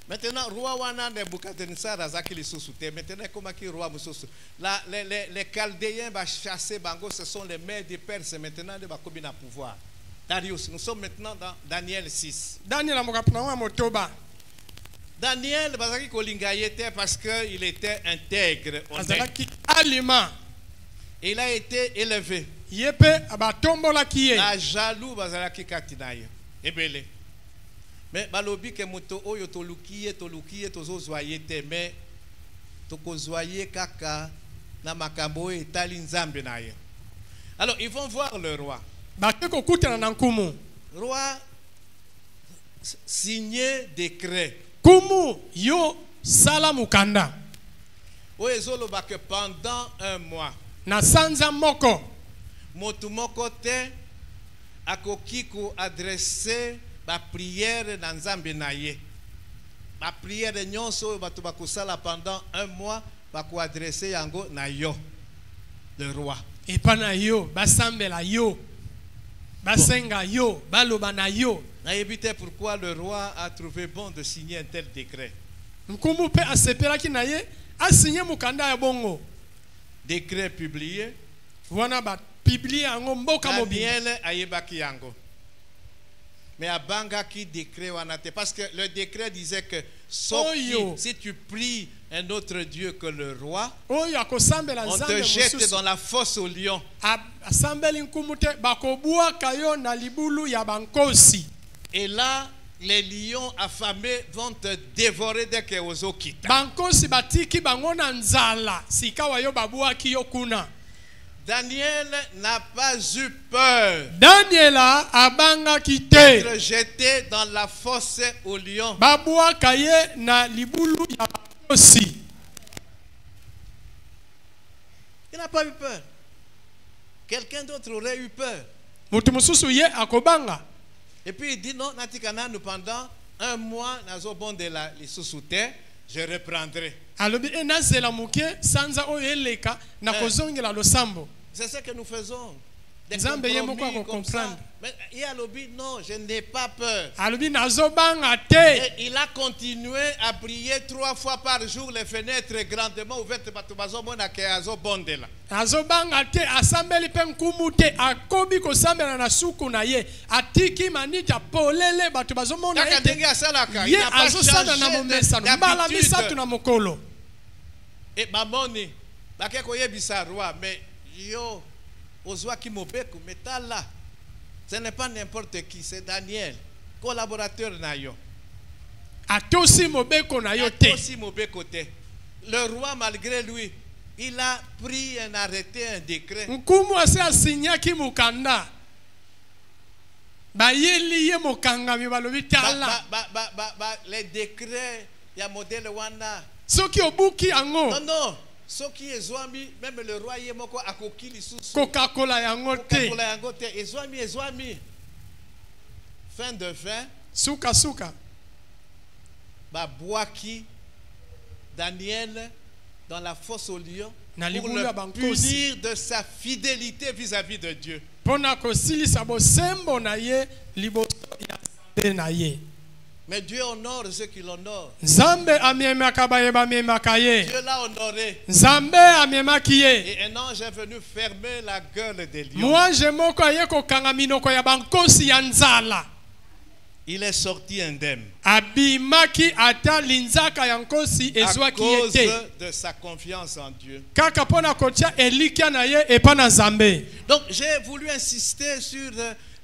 [SPEAKER 1] Maintenant, roi wana Nebukadnezar azaki lisusu te. Maintenant, comment qui roi mususu? Les Chaldéens va chasser bango, ce sont les maires des Perses. Maintenant, de bakobi na pouvoir. Darius, nous sommes maintenant dans Daniel 6.
[SPEAKER 2] Daniel amokapuna wa motoba.
[SPEAKER 1] Daniel bazaki kolinga yete parce qu'il était intègre, honnête.
[SPEAKER 2] Azalaki alima.
[SPEAKER 1] Et il a été élevé.
[SPEAKER 2] Yepe abatombola kiye.
[SPEAKER 1] La jaloux bazalaki katinaye. Ebele. Mais balobi ke moto oyo tolukiye tozozwaye te mais tokozwaye kaka na makambo etali nzambe na ye. Alors ils vont voir le roi.
[SPEAKER 2] Bakeko kutana na nkumu.
[SPEAKER 1] Roi signé décret.
[SPEAKER 2] Kumu yo sala mukanda.
[SPEAKER 1] Oyo ezoloba que pendant un mois
[SPEAKER 2] Na sanza moko.
[SPEAKER 1] moto moko te akoki ko adresser ba prière na nzambe na ye. Ba prière nyonso bato bakosala pendant un mois bako adresser yango na yo, le roi.
[SPEAKER 2] Epana yo basambela yo. Basenga yo baloba na yo.
[SPEAKER 1] Nayebi te pourquoi le roi a trouvé bon de signer un tel décret.
[SPEAKER 2] Nkumu pe asepelaki na ye asinye mukanda ya bongo.
[SPEAKER 1] Décret publié.
[SPEAKER 2] Wana ba publie yango mboka mobile.
[SPEAKER 1] Daniel ayebaki yango. Mais abanga qui décret wanate parce que le décret disait que sauf
[SPEAKER 2] Oyo.
[SPEAKER 1] si tu pries un autre Dieu que le roi,
[SPEAKER 2] oyo akosambela
[SPEAKER 1] on
[SPEAKER 2] nzambe
[SPEAKER 1] te jette
[SPEAKER 2] mosusu
[SPEAKER 1] dans la fosse au lion.
[SPEAKER 2] asambeli nkumu te bakobwaka yo na libulu ya bankosi.
[SPEAKER 1] Et là, les lions affamés vont te dévorer dès que ozokita.
[SPEAKER 2] Bankosi batiki bango na nzala sika wa yo babwaki yo kuna.
[SPEAKER 1] Daniel n'a pas eu peur
[SPEAKER 2] Daniela abangaki te
[SPEAKER 1] d'être jeté dans la fosse au lion.
[SPEAKER 2] babwaka ye na libulu ya bankosi.
[SPEAKER 1] Il n'a pas eu peur. Quelqu'un d'autre aurait eu peur.
[SPEAKER 2] Mutu mususu ye akobanga.
[SPEAKER 1] Et puis il dit non, natikana nous pendant un mois, nazo bonde la lisusu te, je reprendrai.
[SPEAKER 2] Alobi enazela muke sanza oyo eleka na kozongela losambo.
[SPEAKER 1] C'est ce que nous faisons. Des
[SPEAKER 2] Nzambe ye moko
[SPEAKER 1] compromis
[SPEAKER 2] ako
[SPEAKER 1] comme ça.
[SPEAKER 2] comprendre.
[SPEAKER 1] Mais il a lobby, non, je n'ai pas peur.
[SPEAKER 2] Alobi nazobanga te.
[SPEAKER 1] Et il a continué à prier 3 fois par jour, les fenêtres grandement ouvertes.
[SPEAKER 2] Azobanga te asambeli pe nkumu te akobi kosambela na suku na ye atiki manita polele bato bazomona ete ye azosala na momesano mbala misatu na mokolo.
[SPEAKER 1] Et mamoni bakeko yebisa roi mais yo ozwa ki mobeko metala. Ce n'est pas n'importe qui, c'est Daniel, collaborateur na yo.
[SPEAKER 2] Atosi mobeko na yo te.
[SPEAKER 1] Atosi mobeko te. Le roi malgré lui, il a pris un arrêté, un décret.
[SPEAKER 2] Nkumu ase asinyaki mukanda. Bayeli ye mukanga mi balobi tala.
[SPEAKER 1] Les décrets, il y a modèle wana.
[SPEAKER 2] Soki obuki ango.
[SPEAKER 1] Non, non. Soki ezwami, même le roi yemoko akoki lisusu.
[SPEAKER 2] Coca-Cola yango te.
[SPEAKER 1] Coca-Cola yango te. Ezwami. Fin de fin.
[SPEAKER 2] Suka.
[SPEAKER 1] Babwaki Daniel dans la fosse au lion pour
[SPEAKER 2] le
[SPEAKER 1] le punir de sa fidélité vis-à-vis de Dieu.
[SPEAKER 2] Pona kosilisa bosembo na ye liboso ya Nzambe na ye.
[SPEAKER 1] Mais Dieu honore ceux qui l'honorent.
[SPEAKER 2] Nzambe amiemaka baye bamiemaka ye.
[SPEAKER 1] Dieu l'a honoré.
[SPEAKER 2] Nzambe amiemaki ye.
[SPEAKER 1] Et un ange est venu fermer la gueule des lions.
[SPEAKER 2] Mwanje moko aye kokanga minoko ya bankosi ya nzala.
[SPEAKER 1] Il est sorti indemne.
[SPEAKER 2] Abimaki ata linzaka ya nkosi ezwaki ye te.
[SPEAKER 1] À cause de sa confiance en Dieu.
[SPEAKER 2] Kaka pona kotia elikia na ye epa na Nzambe.
[SPEAKER 1] Donc j'ai voulu insister sur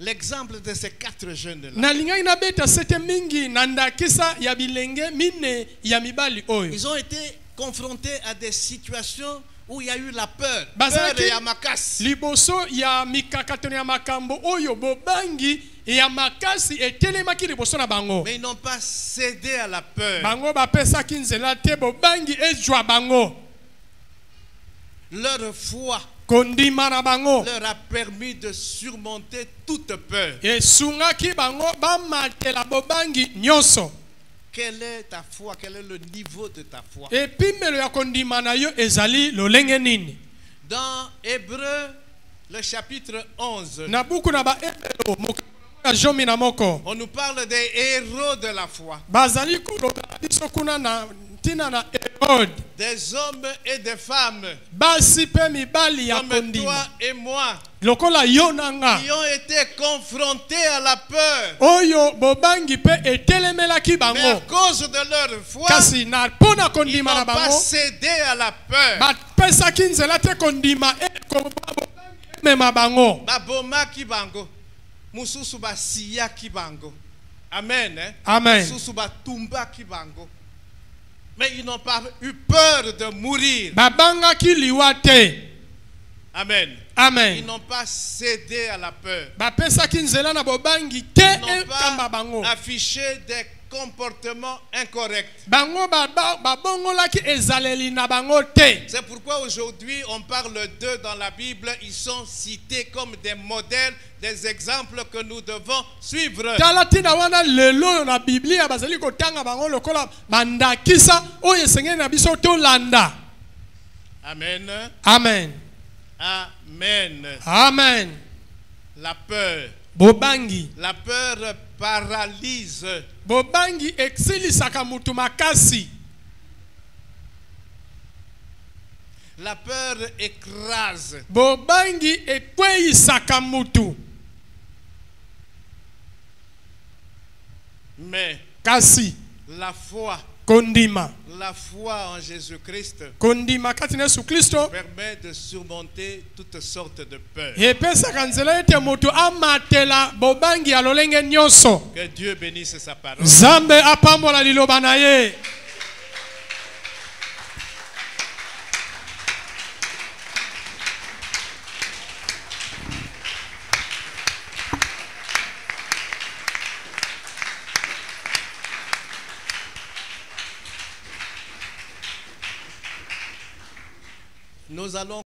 [SPEAKER 1] l'exemple de ces 4 jeunes-là.
[SPEAKER 2] Nalingai na beta sete mingi nandakisa ya bilenge mine ya mibali oyo.
[SPEAKER 1] Ils ont été confrontés à des situations où il y a eu la peur.
[SPEAKER 2] Bazaki,
[SPEAKER 1] Peur et amakas.
[SPEAKER 2] Liboso ya mikakatoni ya makambo oyo bobangi ya makasi etelemaki liboso na bango.
[SPEAKER 1] Mais ils n'ont pas cédé à la peur.
[SPEAKER 2] Bango bapesaki nzela te bobangi ezwa bango.
[SPEAKER 1] Leur foi
[SPEAKER 2] Kondima na bango
[SPEAKER 1] leur a permis de surmonter toute peur.
[SPEAKER 2] esungaki bango bamatela bobangi nyonso.
[SPEAKER 1] Quelle est ta foi? Quel est le niveau de ta foi?
[SPEAKER 2] Epimelo ya kondima na yo ezali lolenge nini?
[SPEAKER 1] Dans Hébreu, le chapitre 11,
[SPEAKER 2] Na buku na ba Ebelo ya jomi na moko.
[SPEAKER 1] on nous parle des héros de la foi.
[SPEAKER 2] Bazali koloba biso kuna na tina na Herod.
[SPEAKER 1] Des hommes et des femmes
[SPEAKER 2] Basi pe mibali ya
[SPEAKER 1] comme toi
[SPEAKER 2] kondima.
[SPEAKER 1] et moi
[SPEAKER 2] Lokola yo nanga.
[SPEAKER 1] qui ont été confrontés à la peur.
[SPEAKER 2] Oyo bobangi pe etelemelaki
[SPEAKER 1] Mais à
[SPEAKER 2] bango.
[SPEAKER 1] cause de leur foi,
[SPEAKER 2] Kasi na pona
[SPEAKER 1] ils
[SPEAKER 2] kondima na
[SPEAKER 1] n'ont pas
[SPEAKER 2] bango.
[SPEAKER 1] cédé à la peur.
[SPEAKER 2] Bapesaki nzela te kondima mema bango.
[SPEAKER 1] Baboma kibango. Mususu basiya kibango. Amen.
[SPEAKER 2] Amen.
[SPEAKER 1] Mususu batumba kibango. Mais ils n'ont pas eu peur de mourir.
[SPEAKER 2] Babangaki liwa te.
[SPEAKER 1] Amen.
[SPEAKER 2] Amen.
[SPEAKER 1] Ils n'ont pas cédé à la peur.
[SPEAKER 2] Bapesaki nzela na bobangi te
[SPEAKER 1] Ils n'ont
[SPEAKER 2] ekamba bango.
[SPEAKER 1] pas affiché des comportements incorrects.
[SPEAKER 2] Bango babongolaki ezaleli na bango te.
[SPEAKER 1] C'est pourquoi aujourd'hui on parle d'eux dans la Bible. Ils sont cités comme des modèles, des exemples que nous devons suivre.
[SPEAKER 2] Tala tina wana lelo na Biblia bazali kotanga bango lokola bandakisa oyo esengeli na biso tolanda.
[SPEAKER 1] Amen.
[SPEAKER 2] Amen.
[SPEAKER 1] Amen.
[SPEAKER 2] Amen.
[SPEAKER 1] La peur.
[SPEAKER 2] Bobangi.
[SPEAKER 1] La peur paralyse.
[SPEAKER 2] Bobangi eksilisaka mutu makasi.
[SPEAKER 1] La peur écrase.
[SPEAKER 2] Bobangi ekweyisaka mutu.
[SPEAKER 1] Mais
[SPEAKER 2] Kasi
[SPEAKER 1] la foi
[SPEAKER 2] kondima
[SPEAKER 1] La foi en Jésus-Christ
[SPEAKER 2] kondima kati na Yesu Kristo
[SPEAKER 1] permet de surmonter toutes sortes de peurs.
[SPEAKER 2] epesaka nzela ete moto amatela bobangi ya lolenge nyonso.
[SPEAKER 1] Que Dieu bénisse sa parole.
[SPEAKER 2] Nzambe apambola liloba na ye.
[SPEAKER 1] Nous allons